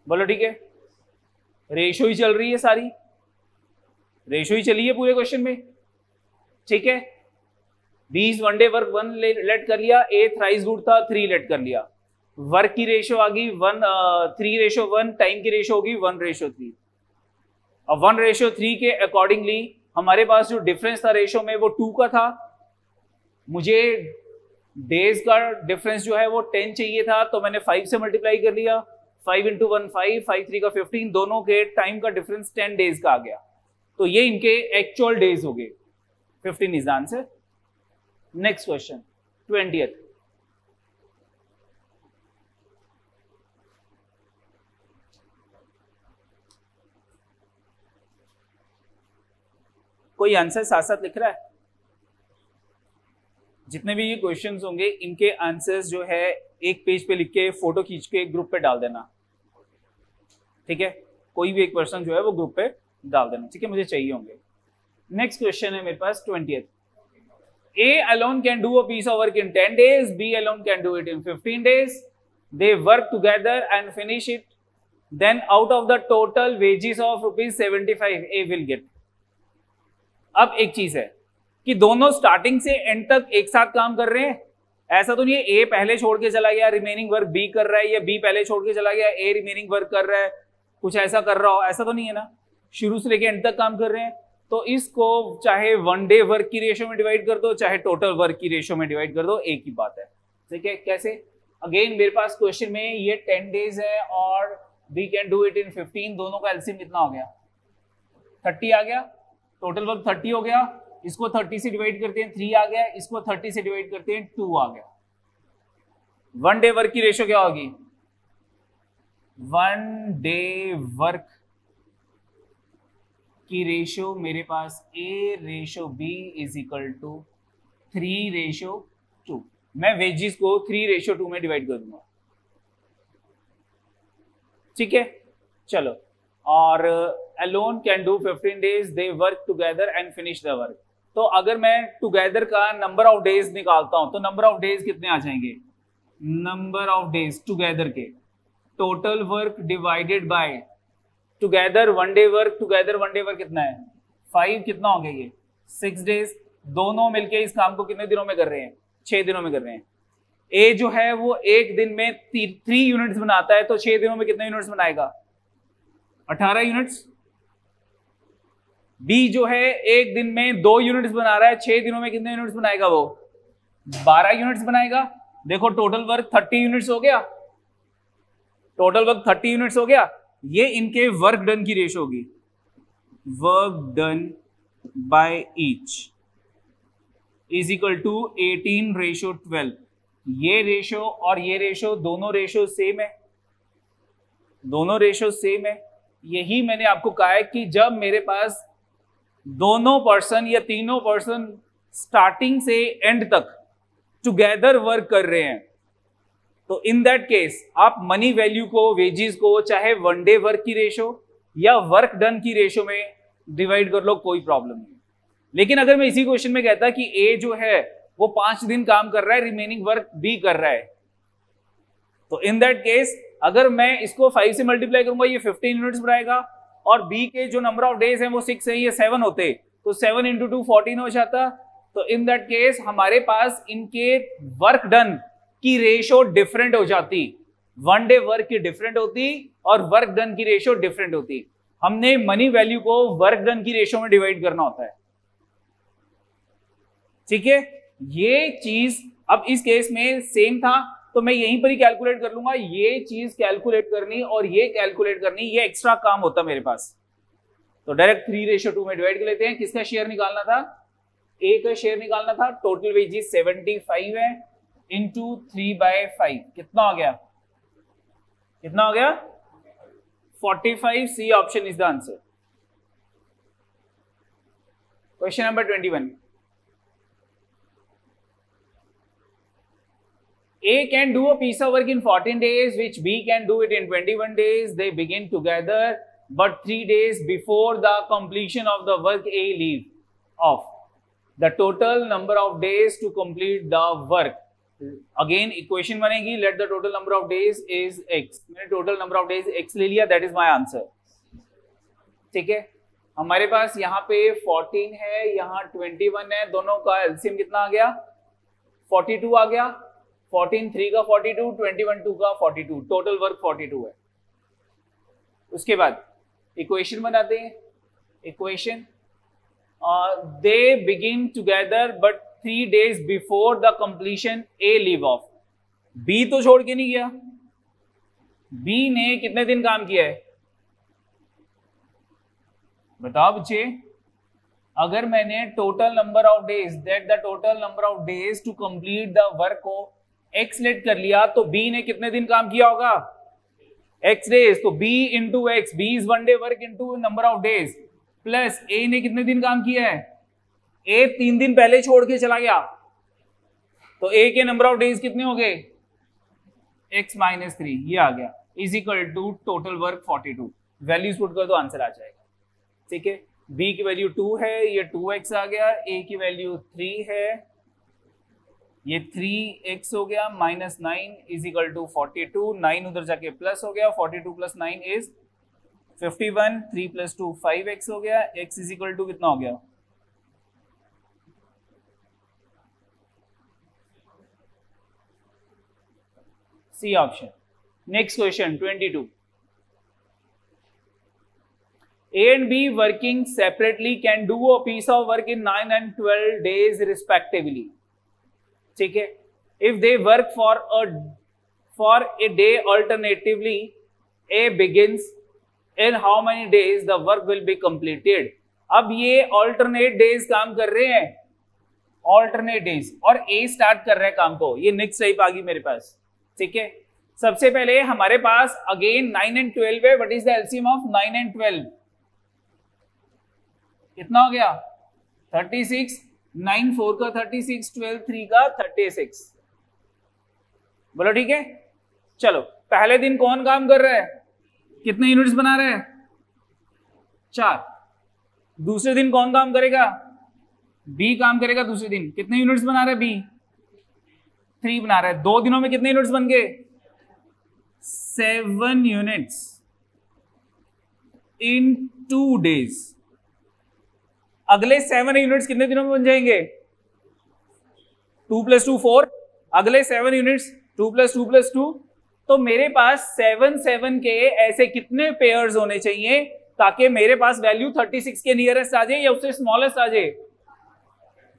बोलो ठीक है, रेशो ही चल रही है, सारी रेशो ही चली है पूरे क्वेश्चन में। ठीक है, 20 1 डे वर्क 1 लेट कर लिया, ए थ्राइस गुड था 3 लेट कर लिया। वर्क की रेशो आ गई 3:1, टाइम की रेशो होगी 1:3। अब 1:3 के अकॉर्डिंगली हमारे पास जो डिफरेंस था रेशो में वो 2 का था। मुझे डेज का डिफरेंस जो है वो 10 चाहिए था, तो मैंने 5 से मल्टीप्लाई कर लिया। 5 × 1 5, 5 3 का 15, दोनों के टाइम का डिफरेंस 10 डेज का आ गया। तो ये इनके एक्चुअल डेज हो गए। 15 is the answer. Next question 20th। कोई आंसर साथ साथ लिख रहा है? जितने भी ये क्वेश्चंस होंगे इनके आंसर्स जो है एक पेज पे लिख के फोटो खींच के ग्रुप पे डाल देना। ठीक है, कोई भी एक पर्सन जो है वो ग्रुप पे डाल देना। ठीक है, मुझे चाहिए होंगे। नेक्स्ट क्वेश्चन है मेरे पास 20th। A alone can do a piece of work in 10 days. B alone can do it in 15 days. They work together and finish it then out of the total wages of ₹75 A will get। अब एक चीज है कि दोनों starting से and तक एक साथ काम कर रहे हैं, ऐसा तो नहीं है ए पहले छोड़ के चला गया रिमेनिंग वर्क बी कर रहा है, या बी पहले छोड़ के चला गया ए रिमेनिंग वर्क कर रहा है, कुछ ऐसा कर रहा हो, ऐसा तो नहीं है ना, शुरू से लेके एंड तक काम कर रहे हैं। तो इसको चाहे 1 डे वर्क की रेशियो में डिवाइड कर दो, चाहे टोटल वर्क की रेशियो में डिवाइड कर दो, एक ही बात है। ठीक है, कैसे? अगेन मेरे पास क्वेश्चन में ये 10 डेज है और we can do it in 15, दोनों का एलसीएम कितना हो गया? 30 आ गया, टोटल वर्क 30 हो गया, इसको 30 से डिवाइड करते हैं 3 आ गया, इसको 30 से डिवाइड करते हैं 2 आ गया। 1 डे वर्क की रेशियो क्या होगी? 1 डे वर्क की रेशियो मेरे पास A ratio B is equal to 3:2। मैं वेजेस को 3:2 में डिवाइड कर दूंगा। ठीक है, चलो। और alone can do 15 days, they work together and finish the work. तो अगर मैं टुगेदर का नंबर ऑफ डेज निकालता हूं तो नंबर ऑफ डेज कितने आ जाएंगे? नंबर ऑफ डेज टुगेदर के total work divided by together 1 day work, together 1 day work कितना है? 5, कितना हो गया ये? 6 डेज। दोनों मिलके इस काम को कितने दिनों में कर रहे हैं? 6 दिनों में कर रहे हैं। ए जो है वो एक दिन में 3 यूनिट्स बनाता है, तो 6 दिनों में कितने यूनिट्स बनाएगा? 18 यूनिट्स। बी जो है एक दिन में 2 यूनिट्स बना रहा है, 6 दिनों में कितने यूनिट्स बनाएगा? वो 12 यूनिट्स बनाएगा। देखो टोटल वर्क 30 यूनिट्स हो गया, टोटल वर्क 30 यूनिट्स हो गया। ये इनके वर्क डन की रेशियो होगी, work done by each is equal to 18:12। ये रेशियो और ये रेशियो दोनों रेशियो सेम है, दोनों रेशियो सेम है। यही मैंने आपको कहा है कि जब मेरे पास दोनों पर्सन या तीनों पर्सन स्टार्टिंग से एंड तक टुगेदर वर्क कर रहे हैं, तो इन दैट केस आप मनी वैल्यू को, वेजेस को चाहे 1 डे वर्क की रेशियो या वर्क डन की रेशियो में डिवाइड कर लो, कोई प्रॉब्लम नहीं। लेकिन अगर मैं इसी क्वेश्चन में कहता कि ए जो है वो 5 दिन काम कर रहा है, रिमेनिंग वर्क बी कर रहा है, तो इन दैट केस अगर मैं इसको 5 से मल्टीप्लाई करूंगा ये 15 यूनिट्स बनाएगा, और बी के जो नंबर ऑफ डेज हैं वो 6 है, ये 7 होते, तो 7 × 2 14 हो जाता। तो इन दैट केस हमारे पास इनके वर्क डन की रेशियो डिफरेंट हो जाती, 1 डे वर्क की डिफरेंट होती और वर्क डन की रेशियो डिफरेंट होती। हमने मनी वैल्यू को वर्क डन की रेशियो में डिवाइड करना होता है। ठीक है, ये चीज अब इस केस में सेम था, तो मैं यहीं पर ही कैलकुलेट कर लूंगा। ये चीज कैलकुलेट करनी और ये कैलकुलेट करनी, ये एक्स्ट्रा काम होता मेरे पास, तो डायरेक्ट 3:2 में डिवाइड कर लेते हैं। किसका शेयर निकालना था? ए का शेयर निकालना था। टोटल वेजेस 75 है, इंटू 3/5 कितना हो गया? कितना हो गया? 45। C option is the answer. Question number 21। A can do a piece of work in 14 days, which B can do it in 21 days. They begin together, but 3 days before the completion of the work A leave off. The total number of days to complete the work. Again equation बनेगी, let the total number of days is x. मैंने total number of days x ले लिया, that is my answer. ठीक है, हमारे पास यहाँ पे 14 है, यहाँ 21 है, दोनों का एलसीएम कितना आ गया? 42 आ गया। 14 3 का 42, 21 2 का 42, टोटल वर्क 42 है। उसके बाद इक्वेशन बनाते हैं। Equation they begin together but 3 days before the completion A leave off. B तो छोड़ के नहीं गया, बी ने कितने दिन काम किया है बताओ बच्चे? अगर मैंने total number of days, that the total number of days to complete the work को एक्स लेट कर लिया, तो बी ने कितने दिन काम किया होगा? X days. तो B into x, B is 1 day work into number of days, plus A ने कितने दिन काम किया है? ए 3 दिन पहले छोड़ के चला गया, तो ए के नंबर ऑफ डेज कितने हो गए? x - 3, ये आ गया, is equal to total work 42। Values put कर दो, आंसर आ जाएगा। ठीक है, b की वैल्यू 2 है, ये 2x आ गया, a की वैल्यू 3 है, ये 3x हो गया माइनस 9 इज इक्वल टू 42, 9 उधर जाके प्लस हो गया, 42 प्लस 9 इज 51, 3 प्लस 2 5x हो गया, x इज इक्वल टू कितना हो गया, C option. Next question 22, A and B working separately can do a piece of work in 9 and 12 days respectively. ठीक है, if they work for a day alternatively, A begins in how many days the work will be completed. अब ये alternate days काम कर रहे हैं, alternate days, और A start कर रहे हैं काम को, ये next टाइप आ गई मेरे पास। ठीक है, सबसे पहले हमारे पास अगेन 9 and 12 है, what is the LCM of 9 and 12? कितना हो गया 36, 9 4 का 36, 12 3 का 36। बोलो ठीक है। चलो पहले दिन कौन काम कर रहा है, कितने यूनिट्स बना रहे हैं, 4। दूसरे दिन कौन काम करेगा, बी काम करेगा दूसरे दिन, कितने यूनिट्स बना रहा है बी, 3 बना रहा है। 2 दिनों में कितने यूनिट्स बन गए, 7 यूनिट्स इन 2 days। अगले 7 यूनिट्स कितने दिनों में बन जाएंगे, 2 + 2 4, अगले 7 यूनिट्स 2 + 2 + 2। तो मेरे पास 7 के ऐसे कितने पेयर्स होने चाहिए ताकि मेरे पास वैल्यू 36 के नियरेस्ट आ जाए या उससे स्मॉलेस्ट आ जाए,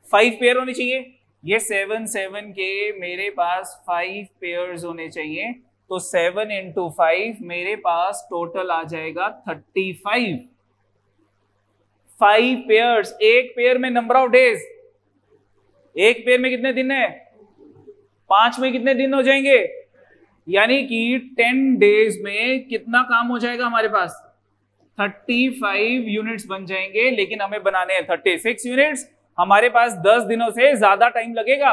5 पेयर होने चाहिए। ये 7 के मेरे पास 5 पेयर्स होने चाहिए, तो 7 × 5 मेरे पास टोटल आ जाएगा 35। 5 पेयर्स, एक पेयर में नंबर ऑफ डेज, एक पेयर में कितने दिन है, 5 में कितने दिन हो जाएंगे, यानी कि 10 डेज में कितना काम हो जाएगा हमारे पास, 35 यूनिट्स बन जाएंगे। लेकिन हमें बनाने हैं 36 यूनिट्स, हमारे पास 10 दिनों से ज्यादा टाइम लगेगा।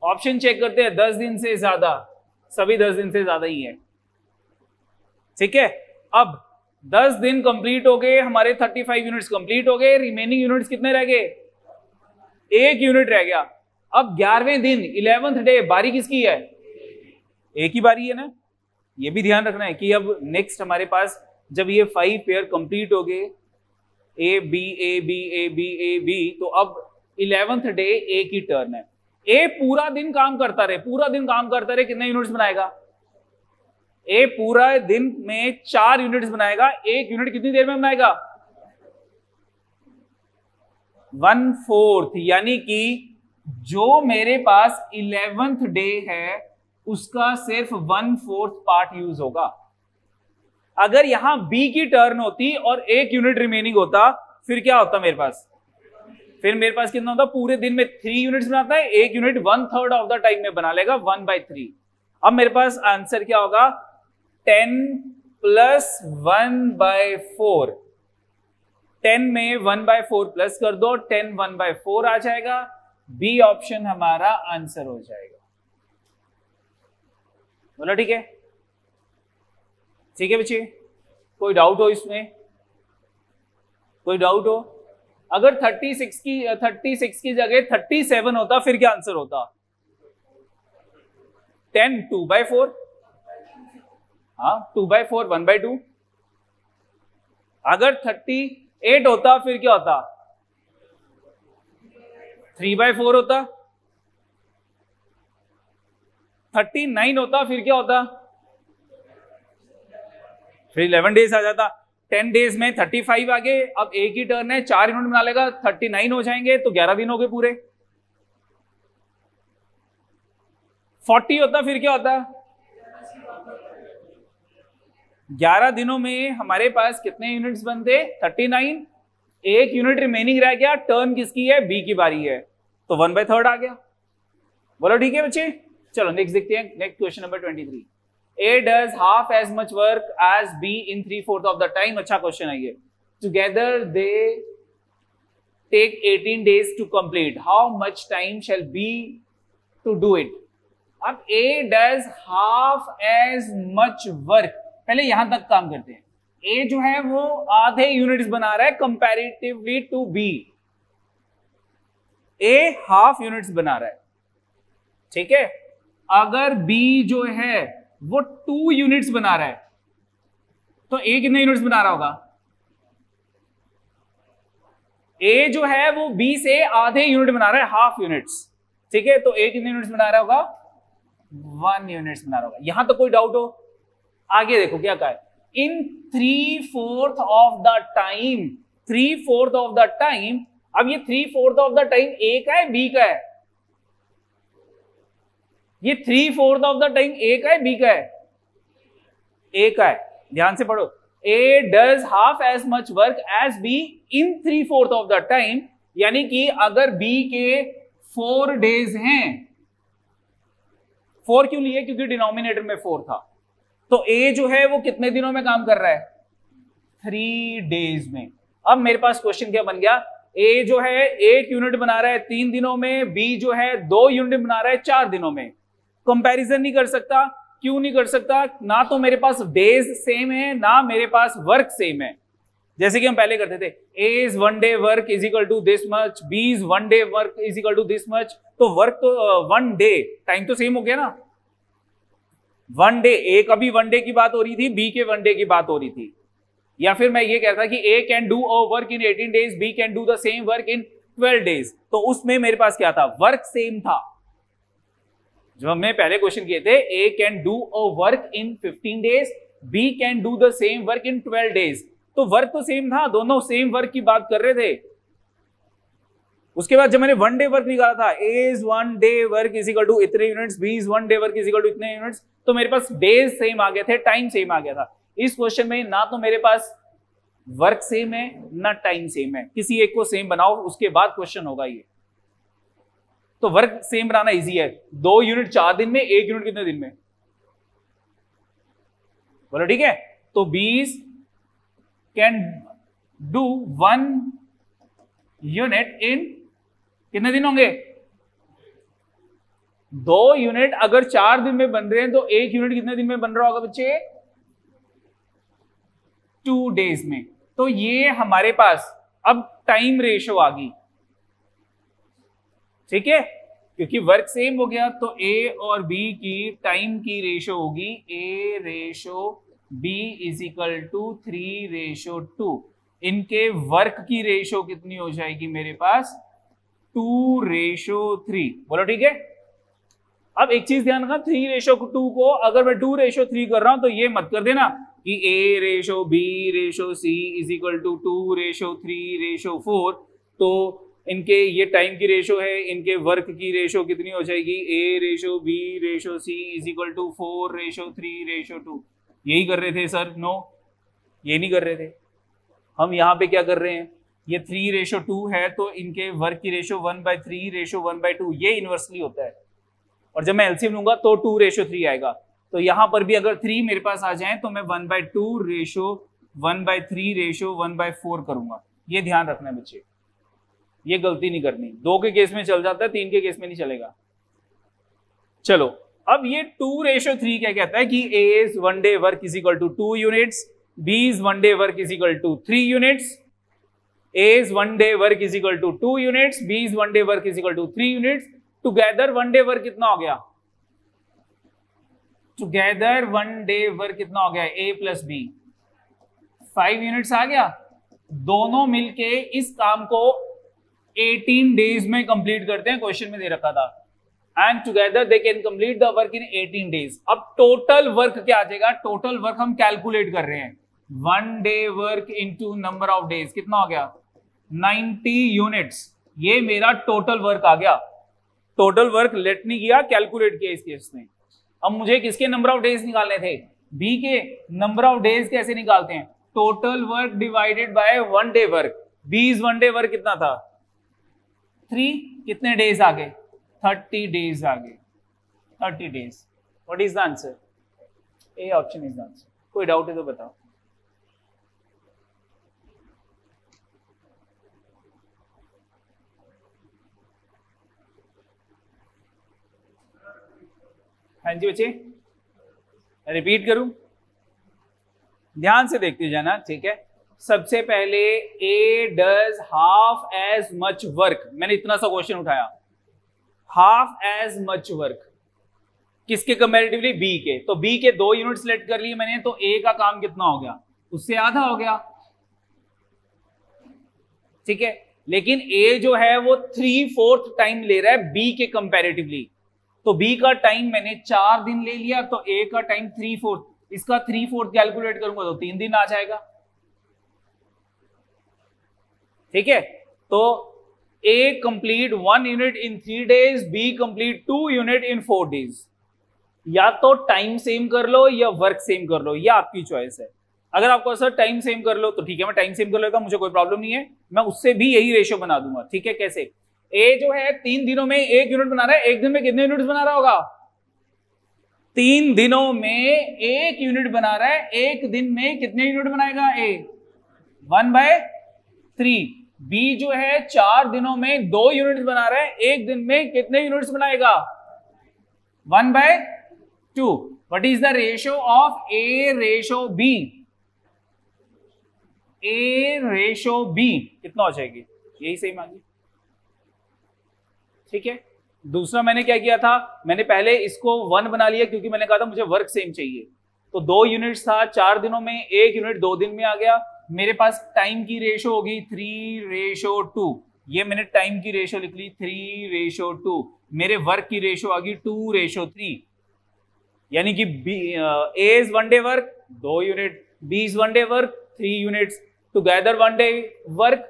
ऑप्शन चेक करते हैं, 10 दिन से ज्यादा, सभी 10 दिन से ज्यादा ही है। ठीक है, अब 10 दिन कंप्लीट हो गए, हमारे 35 यूनिट्स कंप्लीट हो गए, रिमेनिंग यूनिट्स कितने रह गए, 1 यूनिट रह गया। अब 11वें दिन 11th डे बारी किसकी है, एक ही बारी है ना, ये भी ध्यान रखना है कि अब नेक्स्ट हमारे पास जब ये 5 पेयर कंप्लीट हो गए, A B A B A B A B, तो अब 11th डे ए की टर्न है। ए पूरा दिन काम करता रहे, पूरा दिन काम करता रहे, कितने यूनिट्स बनाएगा, ए पूरा दिन में 4 यूनिट्स बनाएगा। 1 यूनिट कितनी देर में बनाएगा, 1/4, यानी कि जो मेरे पास 11th डे है उसका सिर्फ 1/4 पार्ट यूज होगा। अगर यहां बी की टर्न होती और 1 यूनिट रिमेनिंग होता, फिर क्या होता मेरे पास, फिर मेरे पास कितना होता, पूरे दिन में 3 यूनिट्स बनाता है, 1 यूनिट 1/3 ऑफ द टाइम में बना लेगा, 1/3। अब मेरे पास आंसर क्या होगा, 10 + 1/4। 10 में 1/4 प्लस कर दो, 10 1/4 आ जाएगा। बी ऑप्शन हमारा आंसर हो जाएगा। बोला ठीक है, ठीक है बच्चे, कोई डाउट हो इसमें, कोई डाउट हो? अगर 36 की जगह 37 होता फिर क्या आंसर होता, 10 2/4, हाँ 2/4 1/2। अगर 38 होता फिर क्या होता, 3/4 होता। 39 होता फिर क्या होता, फिर 11 डेज आ जाता। 10 डेज में 35 आ गए, अब एक ही टर्न है, 4 यूनिट बना लेगा, 39 हो जाएंगे, तो 11 दिन हो गए पूरे। 40 होता फिर क्या होता, 11 दिनों में हमारे पास कितने यूनिट्स बनते, 39। 1 यूनिट रिमेनिंग रह गया, टर्न किसकी है, बी की बारी है, तो 1/3 आ गया। बोलो ठीक है बच्चे, चलो नेक्स्ट देखते हैं। Next question number 23, A does half as much work as B in 3/4 of the time। अच्छा क्वेश्चन है ये। Together they take 18 days to complete. How much time shall B to do it? अब A does half as much work, पहले यहां तक काम करते हैं। A जो है वो आधे यूनिट्स बना रहा है comparatively to B। A half units बना रहा है, ठीक है। अगर बी जो है वो 2 यूनिट्स बना रहा है तो ए कितने यूनिट्स बना रहा होगा? ए जो है वो बी से आधे यूनिट बना रहा है, हाफ यूनिट्स, ठीक है। तो ए कितने यूनिट्स बना रहा होगा? 1 यूनिट्स बना रहा होगा। यहां तो कोई डाउट हो? आगे देखो क्या कहा है, इन 3/4 of the time, 3/4 of the time. अब ये 3/4 ऑफ द टाइम ए का है बी का है? ये 3/4 ऑफ द टाइम ए का है बी का है? ए का है। ध्यान से पढ़ो, A does half as much work as B in 3/4 of the time. यानी कि अगर बी के 4 डेज हैं, 4 क्यों लिए? क्योंकि डिनोमिनेटर में 4 था। तो ए जो है वो कितने दिनों में काम कर रहा है? 3 डेज में। अब मेरे पास क्वेश्चन क्या बन गया, ए जो है 1 यूनिट बना रहा है 3 दिनों में, बी जो है 2 यूनिट बना रहा है 4 दिनों में। कंपैरिजन नहीं कर सकता। क्यों नहीं कर सकता? ना तो मेरे पास डेज सेम है, ना मेरे पास वर्क सेम है। जैसे कि हम पहले करते थे, A is 1 day work is equal to this much, B is 1 day work is equal to this much. तो वर्क तो 1 डे टाइम तो सेम हो गया ना। 1 डे, ए का भी 1 डे की बात हो रही थी, बी के 1 डे की बात हो रही थी। या फिर मैं ये कहता कि A can do a work in 18 days, B can do the same work in 12 days. तो उसमें मेरे पास क्या था? वर्क सेम था। जो हमने पहले क्वेश्चन किए थे, A can do a work in 15 days, B can do the same work in 12 days. तो वर्क तो सेम था, दोनों सेम वर्क की बात कर रहे थे। उसके बाद जब मैंने 1 डे वर्क निकाला था, A is 1 day work is equal to इतने units, B is 1 day work is equal to इतने यूनिट्स, तो मेरे पास डेज सेम आ गए थे, टाइम सेम आ गया था। इस क्वेश्चन में ना तो मेरे पास वर्क सेम है ना टाइम सेम है। किसी एक को सेम बनाओ, उसके बाद क्वेश्चन होगा ये। तो वर्क सेम बनाना इजी है। 2 यूनिट 4 दिन में, 1 यूनिट कितने दिन में? बोलो ठीक है। तो बीस कैन डू 1 यूनिट इन कितने दिन होंगे? 2 यूनिट अगर 4 दिन में बन रहे हैं तो 1 यूनिट कितने दिन में बन रहा होगा बच्चे? 2 डेज में। तो ये हमारे पास अब टाइम रेशो आ गई, ठीक है। क्योंकि वर्क सेम हो गया तो ए और बी की टाइम की रेशो होगी A ratio B is equal to 3:2। इनके वर्क की रेशो कितनी हो जाएगी मेरे पास? 2:3। बोलो ठीक है। अब एक चीज ध्यान रखना, 3:2 को अगर मैं 2:3 कर रहा हूं तो ये मत कर देना कि A ratio B ratio C is equal to 2:3:4। तो इनके ये टाइम की रेशो है, इनके वर्क की रेशो कितनी हो जाएगी? A ratio B ratio C is equal to 4:3:2। यही कर रहे थे सर? नो, ये नहीं कर रहे थे। हम यहाँ पे क्या कर रहे हैं, ये 3:2 है तो इनके वर्क की रेशो 1/3:1/2, ये इनवर्सली होता है। और जब मैं एलसीएम लूंगा तो 2:3 आएगा। तो यहां पर भी अगर 3 मेरे पास आ जाए तो मैं 1/2:1/3:1/4 करूंगा। ये ध्यान रखना है बच्चे, ये गलती नहीं करनी। 2 के केस में चल जाता है, 3 के केस में नहीं चलेगा। चलो अब ये 2:3 क्या कहता है कि A is 1 day work is equal to 2 units, B is 1 day work is equal to 3 units, A is 1 day work is equal to 2 units, B is 1 day work is equal to 3 units. Together 1 day work कितना हो गया? Together 1 day work कितना हो गया? ए plus B 5 units आ गया। दोनों मिलके इस काम को 18 डेज में कंप्लीट करते हैं, क्वेश्चन में दे रखा था। And together they can complete the work in 18 days. अब टोटल वर्क क्या आ जाएगा? टोटल वर्क हम कैलकुलेट कर रहे हैं, 1 day work into number of days कितना हो गया? 90 यूनिट्स। ये मेरा टोटल वर्क आ गया। टोटल वर्क लेट नहीं किया, कैलकुलेट किया इस केस में। अब मुझे किसके नंबर ऑफ डेज निकालने थे? बी के नंबर ऑफ डेज कैसे निकालते हैं? Total work divided by 1 day work. B is 1 day work कितना था? 3। कितने डेज आ गए? 30 डेज आ गए। 30 days. What is the answer? A option is the answer. कोई डाउट है तो बताओ। हाँ जी बच्चे, रिपीट करूं? ध्यान से देखते जाना, ठीक है। सबसे पहले A does half as much work, मैंने इतना सा क्वेश्चन उठाया। हाफ एज मच वर्क, किसके कंपैरेटिवली? बी के। तो बी के 2 यूनिट सिलेक्ट कर लिए मैंने, तो ए का काम कितना हो गया? उससे आधा हो गया, ठीक है। लेकिन ए जो है वो 3/4 टाइम ले रहा है बी के कंपैरेटिवली, तो बी का टाइम मैंने 4 दिन ले लिया, तो ए का टाइम 3/4, इसका 3/4 कैलकुलेट करूंगा तो 3 दिन आ जाएगा, ठीक है। तो A complete 1 unit in 3 days, B complete 2 unit in 4 days। या तो टाइम सेम कर लो या वर्क सेम कर लो, या आपकी चॉइस है। अगर आपको सर टाइम सेम कर लो तो ठीक है, मैं टाइम सेम कर लेता हूं, मुझे कोई प्रॉब्लम नहीं है, मैं उससे भी यही रेशियो बना दूंगा, ठीक है। कैसे? ए जो है 3 दिनों में 1 यूनिट बना रहा है, 1 दिन में कितने यूनिट्स बना रहा होगा? 3 दिनों में 1 यूनिट बना रहा है, 1 दिन में कितने यूनिट बनाएगा? ए 1/3। बी जो है 4 दिनों में 2 यूनिट्स बना रहा है, 1 दिन में कितने यूनिट्स बनाएगा? 1/2। What is the ratio of A ratio B? A ratio B कितना हो जाएगी? यही सही मांगी, ठीक है। दूसरा मैंने क्या किया था, मैंने पहले इसको 1 बना लिया क्योंकि मैंने कहा था मुझे वर्क सेम चाहिए, तो 2 यूनिट्स था, 4 दिनों में 1 यूनिट 2 दिन में आ गया। मेरे पास टाइम की रेशो होगी 3/2, ये मैंने टाइम की रेशो लिख ली 3/2। मेरे वर्क की रेशो आ गई 2/3, यानी कि A is 1 day work 2 unit, B is 1 day work 3 units, together 1 day work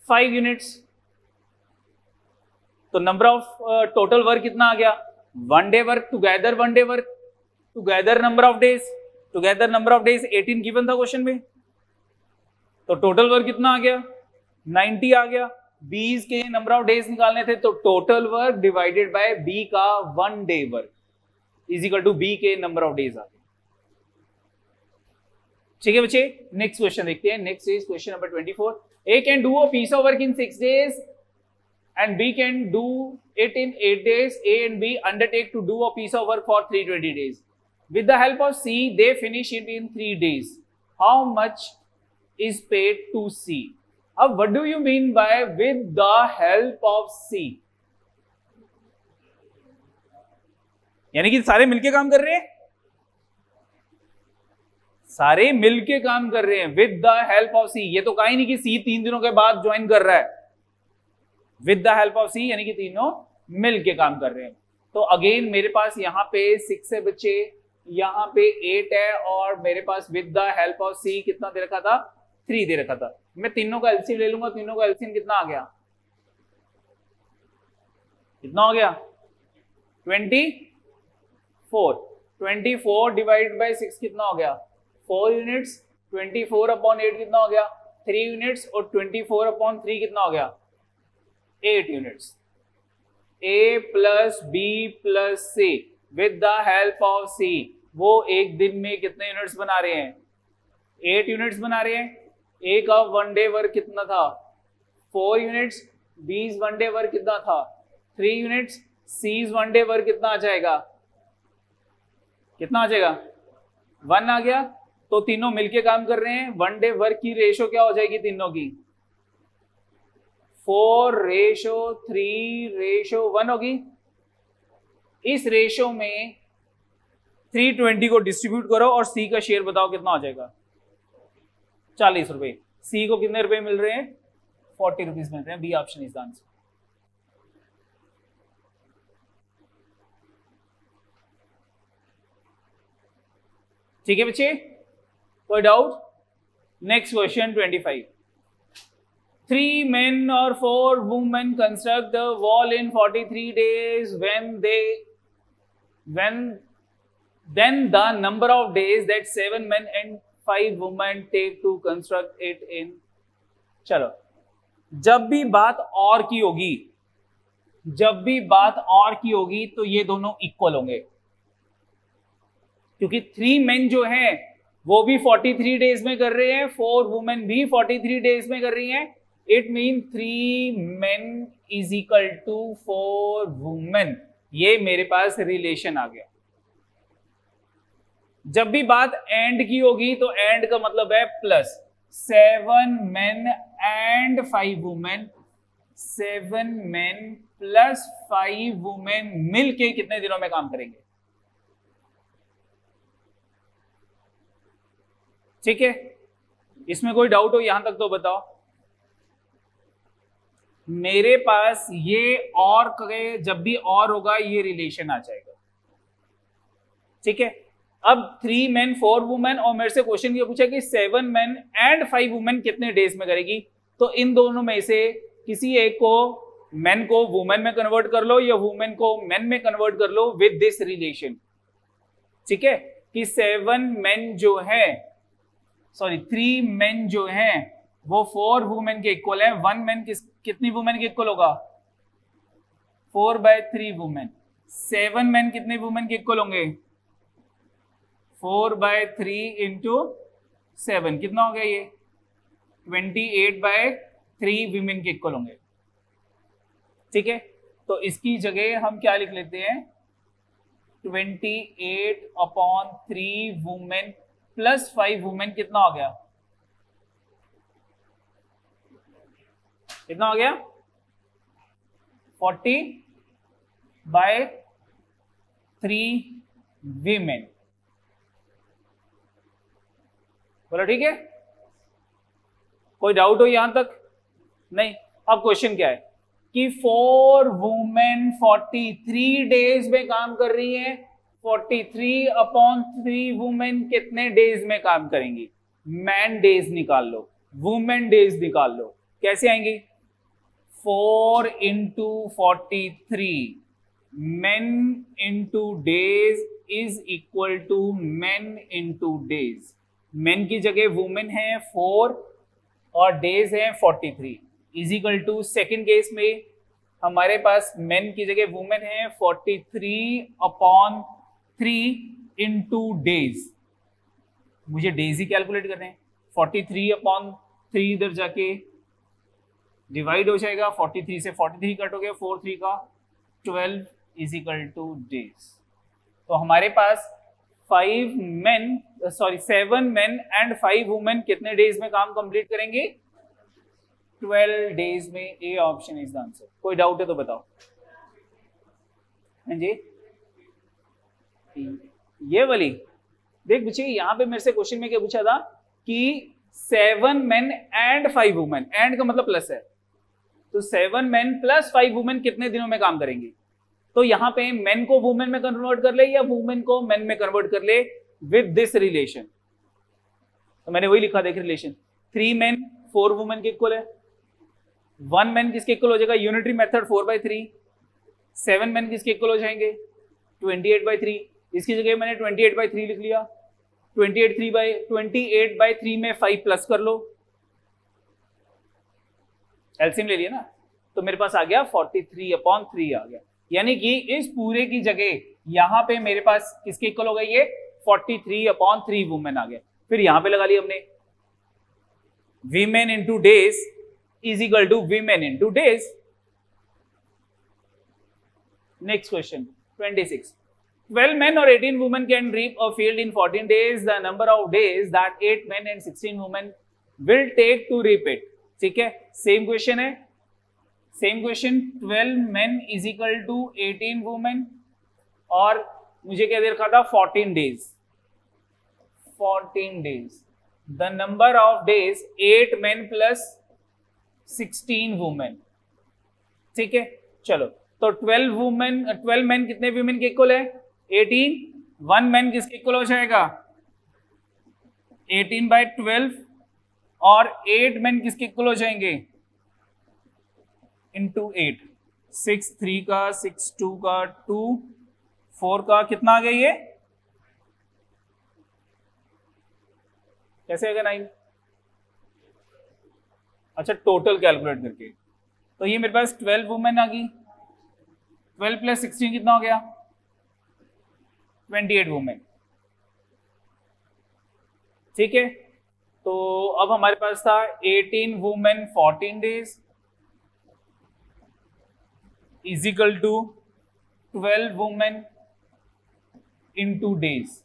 5 units. तो नंबर ऑफ टोटल वर्क कितना आ गया? 1 day work together 1 day work together number of days, together number of days 18 given था question में, तो total work कितना आ गया? 90 आ गया। बीज के नंबर ऑफ डेज निकालने थे, तो total work divided by B का 1 day work is equal to B के नंबर ऑफ डेज आ गए, ठीक है बच्चे। नेक्स्ट क्वेश्चन देखते हैं। Next is question number 24। A can do a piece of work in 6 days and B can do it in 8 days. A and B undertake to do a piece of work for 320 days. With the help of C, they finish it in 3 days. How much is paid to C? अब what do you mean by with the help of C? यानी कि सारे मिलके काम कर रहे हैं, सारे मिलके काम कर रहे हैं with the help of C। ये तो कहा ही नहीं कि C 3 दिनों के बाद ज्वाइन कर रहा है। विद द हेल्प ऑफ सी यानी कि तीनों मिल के काम कर रहे हैं। तो अगेन मेरे पास यहाँ पे 6 है बच्चे, यहाँ पे 8 है, और मेरे पास विद द हेल्प ऑफ सी कितना दे रखा था? 3 दे रखा था। मैं तीनों का एलसीएम ले लूंगा, तीनों का एलसीएम कितना आ गया? कितना हो गया? 24। 24 डिवाइड बाय 6 कितना हो गया? 4 यूनिट्स। 24/8 कितना हो गया? 3 यूनिट्स। और 24/3 कितना हो गया? 8 units. A plus B plus C with the help of C, वो एक दिन में कितने यूनिट्स बना रहे हैं? 8 यूनिट्स बना रहे हैं। A का 1 डे वर्क कितना था? 4 यूनिट्स। B's 1 डे वर्क कितना था? 3 यूनिट्स। C's 1 डे वर्क कितना आ जाएगा? कितना आ जाएगा? 1 आ गया। तो तीनों मिलके काम कर रहे हैं। 1 डे वर्क की रेशो क्या हो जाएगी तीनों की? 4/3/1 होगी। इस रेशो में 320 को डिस्ट्रीब्यूट करो और सी का शेयर बताओ कितना हो जाएगा? 40 रुपए। सी को कितने रुपए मिल रहे हैं? 40 रुपीज मिल रहे हैं। B option is the answer. ठीक है बच्चे, कोई doubt? Next question 25। 3 men or 4 women construct the wall in 43 days. Then the number of days that 7 men and 5 women take to construct it in। चलो, जब भी बात और की होगी, जब भी बात और की होगी तो ये दोनों इक्वल होंगे, क्योंकि 3 men जो हैं वो भी 43 डेज में कर रहे हैं, 4 वुमेन भी 43 डेज में कर रही हैं। It mean 3 men is equal to 4 women. ये मेरे पास रिलेशन आ गया। जब भी बात एंड की होगी तो एंड का मतलब है plus 7 men and 5 women। 7 men plus 5 women मिलके कितने दिनों में काम करेंगे? ठीक है, इसमें कोई डाउट हो यहां तक तो बताओ। मेरे पास ये और करे, जब भी और होगा ये रिलेशन आ जाएगा। ठीक है, अब 3 men 4 वुमेन और मेरे से क्वेश्चन ये पूछा कि 7 men एंड 5 वुमेन कितने डेज में करेगी, तो इन दोनों में से किसी एक को men को वुमेन में कन्वर्ट कर लो या वुमेन को men में कन्वर्ट कर लो विद दिस रिलेशन। ठीक है, कि 7 men जो है, सॉरी 3 men जो है वो 4 वुमेन के इक्वल है। 1 man कितनी वुमेन के इक्वल होगा? 4/3 वुमेन। 7 men कितने वुमेन के इक्वल होंगे? 4/3 इंटू 7 कितना हो गया ये? 28/3 वुमेन के इक्वल होंगे। ठीक है, तो इसकी जगह हम क्या लिख लेते हैं? 28/3 वुमेन प्लस 5 वुमेन कितना हो गया? कितना हो गया? 40/3 वीमेन। बोलो ठीक है, कोई डाउट हो यहां तक? नहीं। अब क्वेश्चन क्या है कि 4 वुमेन 43 डेज में काम कर रही हैं। 43/3 वुमेन कितने डेज में काम करेंगी? मैन डेज निकाल लो, वुमेन डेज निकाल लो। कैसे आएंगी? 4 into 43 men into days is equal to men into days. men की जगह वुमेन है 4 और डेज है 43 is equal to, second case में हमारे पास men की जगह वुमेन है 43/3 इंटू डेज। मुझे डेज ही कैलकुलेट करने हैं। 43/3 इधर जाके डिवाइड हो जाएगा, 43 से 43 कट हो गया, 4 3 का 12 इज इक्वल टू डेज। तो हमारे पास 7 men एंड 5 वुमेन कितने डेज में काम कंप्लीट करेंगे? 12 डेज में। A option is the answer. कोई डाउट है तो बताओ। हाँ जी, ये वाली देख बच्चे, यहां पे मेरे से क्वेश्चन में क्या पूछा था कि 7 men एंड 5 वुमेन, एंड का मतलब प्लस है, तो 7 men प्लस 5 वुमेन कितने दिनों में काम करेंगी? तो यहां पे men को वुमेन में कन्वर्ट कर ले या वुमेन को men में कन्वर्ट कर ले विद दिस रिलेशन। तो मैंने वही लिखा, देख रिलेशन। 3 men 4 वुमेन के इक्वल है। 1 man किसके इक्वल हो जाएगा? Unitary method 4/3। 7 men किसके इक्वल हो जाएंगे? 28/3। इसकी जगह मैंने 28/3 लिख लिया। 28/3 में 5 प्लस कर लो, एलसीएम ले लिया ना, तो मेरे पास आ गया 43/3 आ गया। यानी कि इस पूरे की जगह यहां पे मेरे पास किसके इक्वल हो गई? ये 43/3 वुमेन आ गया। फिर यहां पे लगा लिया हमने women into days is equal to women into days. Next question 26। 12 men or 18 women can reap a field in 14 days. The number of days that 8 men and 16 women will take to reap it. ठीक है, same question है, same question. 12 men is equal to 18 women और मुझे क्या दे रखा था? 14 days. 14 days. The number of days 8 men plus 16 women. ठीक है, चलो तो 12 men कितने वुमेन के इक्वल है? 18। 1 man किसके इक्वल हो जाएगा? 18/12 और 8 men किसके इक्वल हो जाएंगे? इंटू 8। 6 3 का, 6 2 का, 2 4 का, कितना आ गया ये? कैसे आएगा 9? अच्छा, टोटल कैलकुलेट करके। तो ये मेरे पास 12 वुमेन आ गई। 12 प्लस 16 कितना हो गया? 28 वुमेन। ठीक है, तो अब हमारे पास था 18 women 14 days is equal to 12 women into days.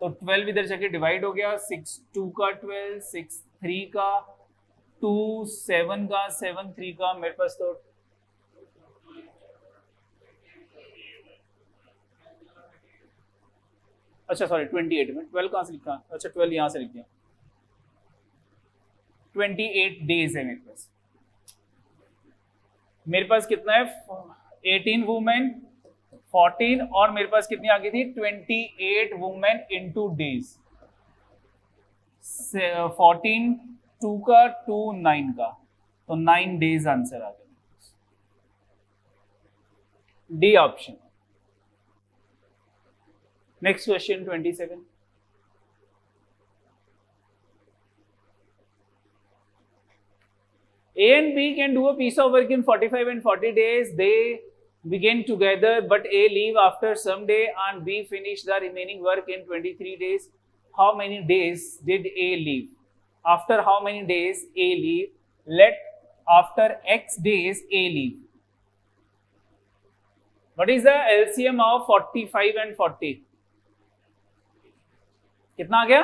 तो 12 इधर जाके डिवाइड हो गया, 6 2 का 12, 6 3 का 2 7 का 7 3 का मेरे पास तो अच्छा सॉरी 28 में 12 कहाँ से लिखा, अच्छा 12 यहाँ से लिख दिया, 28 डेज है मेरे पास कितना है 18 वुमेन 14 और मेरे पास कितनी आ गई थी 28 वुमेन इनटू डेज 14 2 का 2 9 का तो 9 डेज आंसर आ गया D option. Next question 27 A and B can do a piece of work in 45 and 40 days. They begin together, but A leave after some day and B finish the remaining work in 23 days. How many days did A leave? After how many days A leave? Let after X days A leave. What is the LCM of 45 and 40? कितना आ गया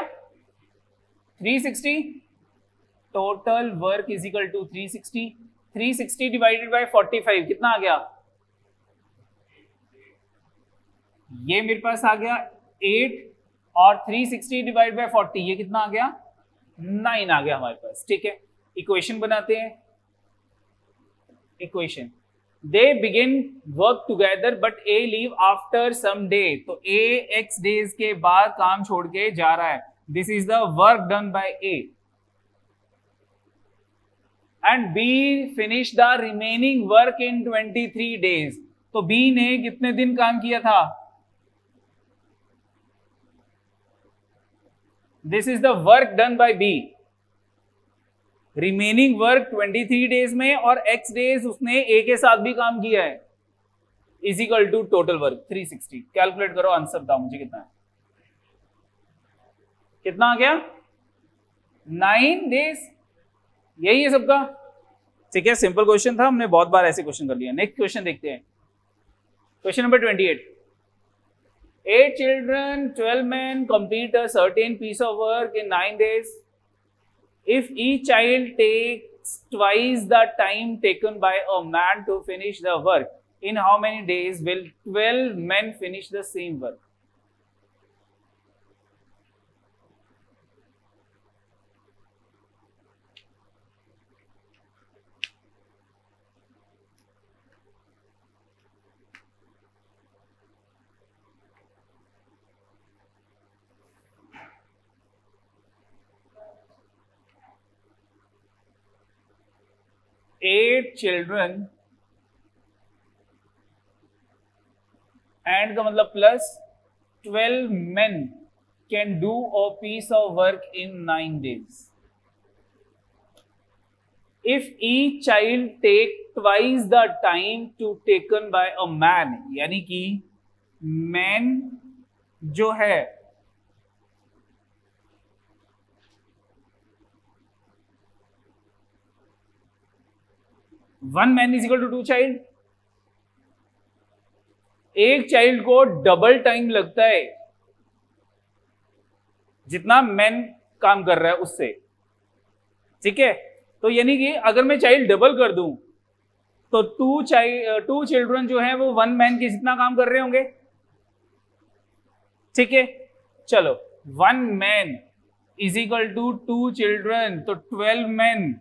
360 total work is equal to 360 divided by 45 कितना आ गया ये मेरे पास आ गया 8 और 360 डिवाइड बाय 40 ये कितना आ गया 9 आ गया हमारे पास। ठीक है इक्वेशन बनाते हैं equation they begin work together but A leave after some day तो ए एक्स डेज के बाद काम छोड़ के जा रहा है this is the work done by A and B finish the remaining work in 23 days तो बी ने कितने दिन काम किया था this is the work done by B remaining work 23 days में और x डेज उसने a के साथ भी काम किया है is equal to total work 360 calculate करो आंसर बताओ मुझे कितना है कितना आ गया 9 डेज यही है सबका। ठीक है सिंपल क्वेश्चन था हमने बहुत बार ऐसे क्वेश्चन कर लिया। नेक्स्ट क्वेश्चन देखते हैं question number 28 8 children 12 men complete a certain piece of work in 9 days. If each child takes twice the time taken by a man to finish the work, in how many days will 12 men finish the same work? Eight children and का मतलब plus 12 men can do a piece of work in 9 days. If each child take twice the time to taken by a man, यानी कि man जो है one man is equal to 2 child एक child को double time लगता है जितना man काम कर रहा है उससे। ठीक है तो यानी कि अगर मैं चाइल्ड डबल कर दूं तो 2 चिल्ड्रन जो है वो 1 मैन के जितना काम कर रहे होंगे। ठीक है चलो 1 man is equal to 2 children तो 12 मैन।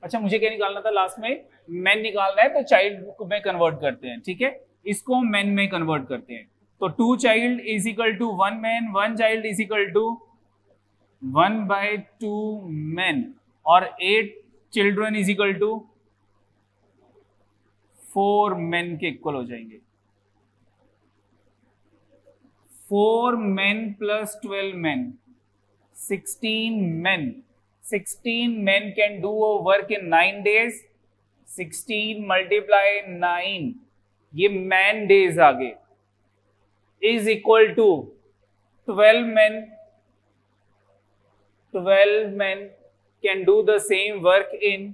अच्छा मुझे क्या निकालना था लास्ट में मैन निकालना है तो चाइल्ड में कन्वर्ट करते हैं। ठीक है इसको मैन में कन्वर्ट करते हैं तो 2 child is equal to 1 man 1 child is equal to 1/2 man और 8 children is equal to 4 man के इक्वल हो जाएंगे। 4 man plus 12 man 16 man 16 men can do a work in 9 days. 16 multiply 9 ये man days आ गए is equal to 12 men 12 men can do the same work in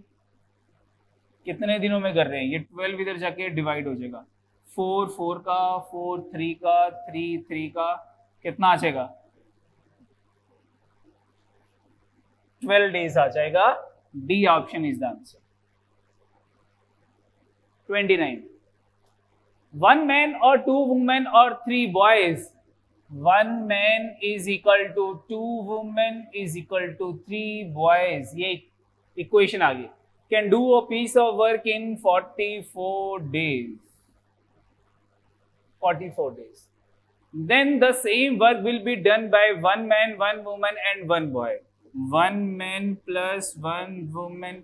कितने दिनों में कर रहे हैं ये 12 इधर जाके डिवाइड हो जाएगा 4 4 का 4 3 का 3 3 का कितना आ जाएगा 12 days आ जाएगा। D option is the answer. 29 1 man or 2 women or 3 boys, 1 man is equal to 2 women is equal to 3 boys, ये इक्वेशन आ गई। Can do a piece of work in 44 days, 44 days, then the same work will be done by 1 man, 1 woman and 1 boy, 1 man plus 1 woman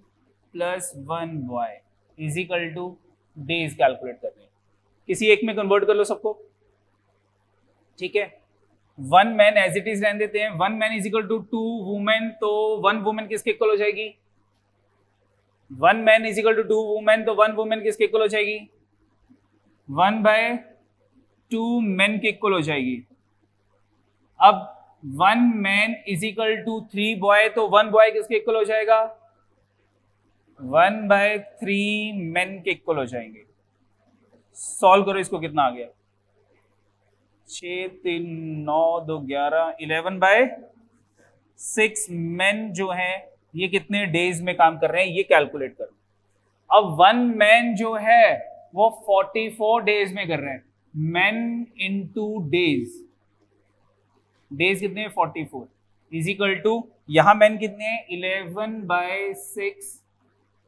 plus 1 boy is equal to days calculate करनी है। किसी एक में convert कर लो सबको, ठीक है। 1 man as it is रहने देते हैं। 1 man is equal to 2 women, तो 1 वुमेन किसके इक्वल हो जाएगी? 1 man is equal to 2 women, तो 1 वुमेन किसके इक्वल हो जाएगी? 1/2 मैन के इक्वल हो जाएगी। अब 1 man is equal to 3 boy, तो 1 बॉय किसके इक्वल हो जाएगा? 1/3 मैन के इक्वल हो जाएंगे। सॉल्व करो इसको, कितना आ गया? 6 3 9 2 11 11/6 मैन जो है ये कितने डेज में काम कर रहे हैं ये कैलकुलेट करो। अब 1 मैन जो है वो 44 डेज में कर रहे हैं। मैन इनटू डेज, डेज कितने हैं? 44 इज इक्वल टू, यहां मैन कितने हैं? 11/6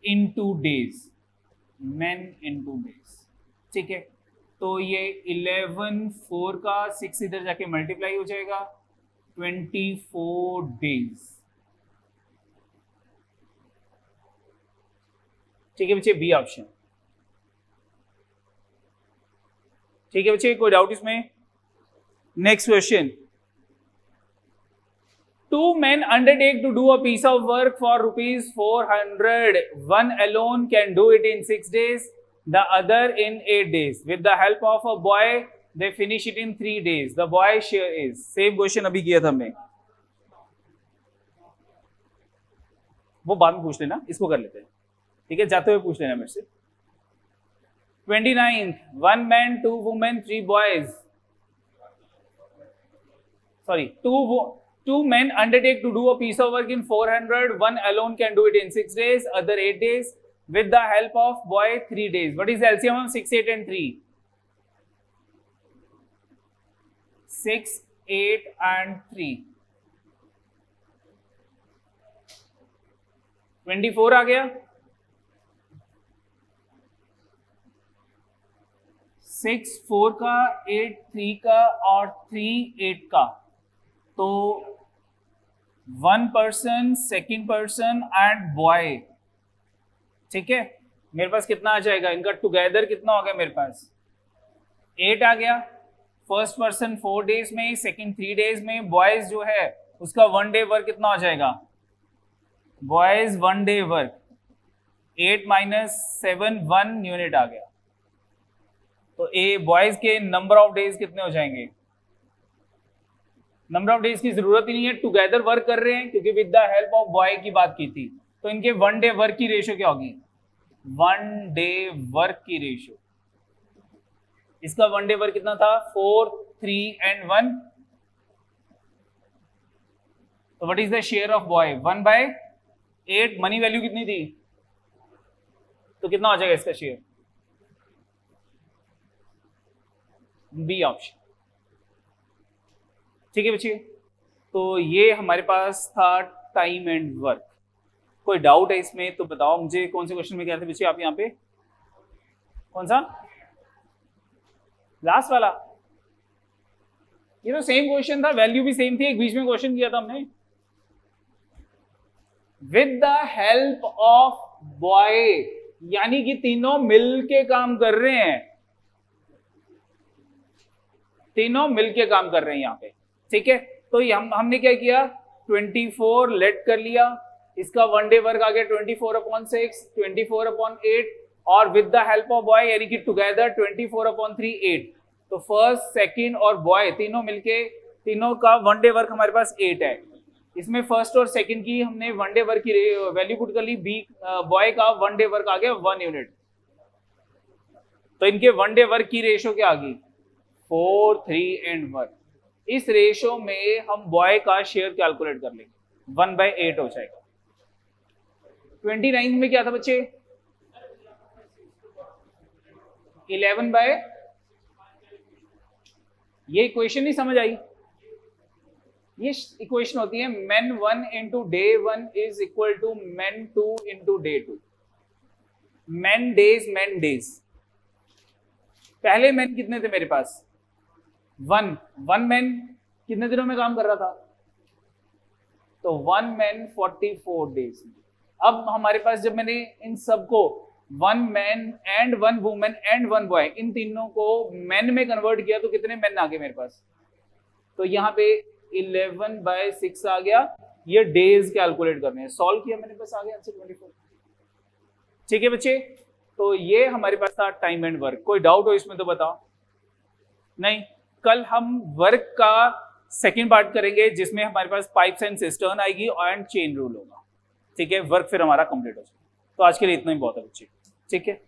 into days, man into days, ठीक है। तो ये 11 4 का 6 इधर जाके मल्टीप्लाई हो जाएगा, 24 डेज, ठीक है बच्चे। बी ऑप्शन, ठीक है बच्चे, कोई डाउट इसमें? Next question, 2 men undertake to do a piece of work for ₹400. One alone can do it in 6 days, the other in 8 days. With the help of a boy, they finish it in 3 days. The boy share is, same question अभी किया था हमने, वो बाद में पूछ लेना, इसको कर लेते हैं, ठीक है, जाते हुए पूछ लेना मेरे से। 29 1 man 2 women 3 boys, sorry 2 men undertake to do a piece of work in 400. One alone can do it in 6 days, other 8 days. With the help of boy 3 days. What is the LCM of 6, 8 and 3? 6, 8 and 3. 24 आ गया। 6 4 का, 8 3 का और 3 8 का, तो 1 person, second person and boy, ठीक है। मेरे पास कितना आ जाएगा? इनका टुगेदर कितना हो गया मेरे पास? 8 आ गया। फर्स्ट पर्सन 4 डेज में, सेकंड 3 डेज में, बॉयज जो है उसका 1 डे वर्क कितना हो जाएगा? बॉयज 1 डे वर्क 8 - 7 1 यूनिट आ गया। तो ए बॉयज के नंबर ऑफ डेज कितने हो जाएंगे? नंबर ऑफ डेज की जरूरत ही नहीं है, टुगेदर वर्क कर रहे हैं क्योंकि with the help of boy की बात की थी, तो इनके 1 डे वर्क की रेशियो क्या होगी? 1 डे वर्क की रेशियो, इसका 1 डे वर्क कितना था? 4 3 and 1, तो what is the share of boy? 1/8। Money value कितनी थी? तो कितना हो जाएगा इसका शेयर? बी ऑप्शन, ठीक है बच्चे। तो ये हमारे पास था टाइम एंड वर्क। कोई डाउट है इसमें तो बताओ मुझे, कौन से क्वेश्चन में क्या थे बच्चे आप? यहाँ पे कौन सा लास्ट वाला? ये तो सेम क्वेश्चन था, वैल्यू भी सेम थी, एक बीच में क्वेश्चन किया था हमने। With the help of boy, यानी कि तीनों मिल के काम कर रहे हैं, तीनों मिलके काम कर रहे हैं यहाँ पे, ठीक है। तो हमने क्या किया? 24 लेट कर लिया, इसका 1 डे वर्क आ गया 24/6, 24/8 और with the help of boy यानी कि टुगेदर 24/3 8। तो फर्स्ट सेकंड और बॉय तीनों मिलके, तीनों का 1 डे वर्क हमारे पास 8 है। इसमें फर्स्ट और सेकंड की हमने 1 डे वर्क की वैल्यू पुट कर ली, बी बॉय का 1 डे वर्क आ गया 1 यूनिट। तो इनके 1 डे वर्क की रेशियो क्या आ गई? 4 3 and 1। इस रेशियो में हम बॉय का शेयर कैलकुलेट कर लेंगे। 1/8 हो जाएगा। 29 में क्या था बच्चे? 11 ये इक्वेशन नहीं समझ आई? ये इक्वेशन होती है men 1 into day 1 is equal to men 2 into day 2। men days। पहले men कितने थे मेरे पास? 1 man कितने दिनों में काम कर रहा था? तो 1 man 44 days। अब हमारे पास जब मैंने इन सबको 1 man and 1 woman and 1 boy इन तीनों को men में कन्वर्ट किया तो कितने men आ गए मेरे पास? तो यहाँ पे 11/6 आ गया। ये डेज कैलकुलेट करने हैं, सॉल्व किया मैंने, बस आ गया आंसर 24। ठीक है बच्चे, तो ये हमारे पास था टाइम एंड वर्क। कोई डाउट हो इसमें तो बताओ। नहीं, कल हम वर्क का सेकंड पार्ट करेंगे जिसमें हमारे पास पाइप्स एंड सिस्टर्न आएगी एंड चेन रूल होगा। ठीक है, वर्क फिर हमारा कंप्लीट हो जाएगा। तो आज के लिए इतना ही बहुत है बच्चे। ठीक है।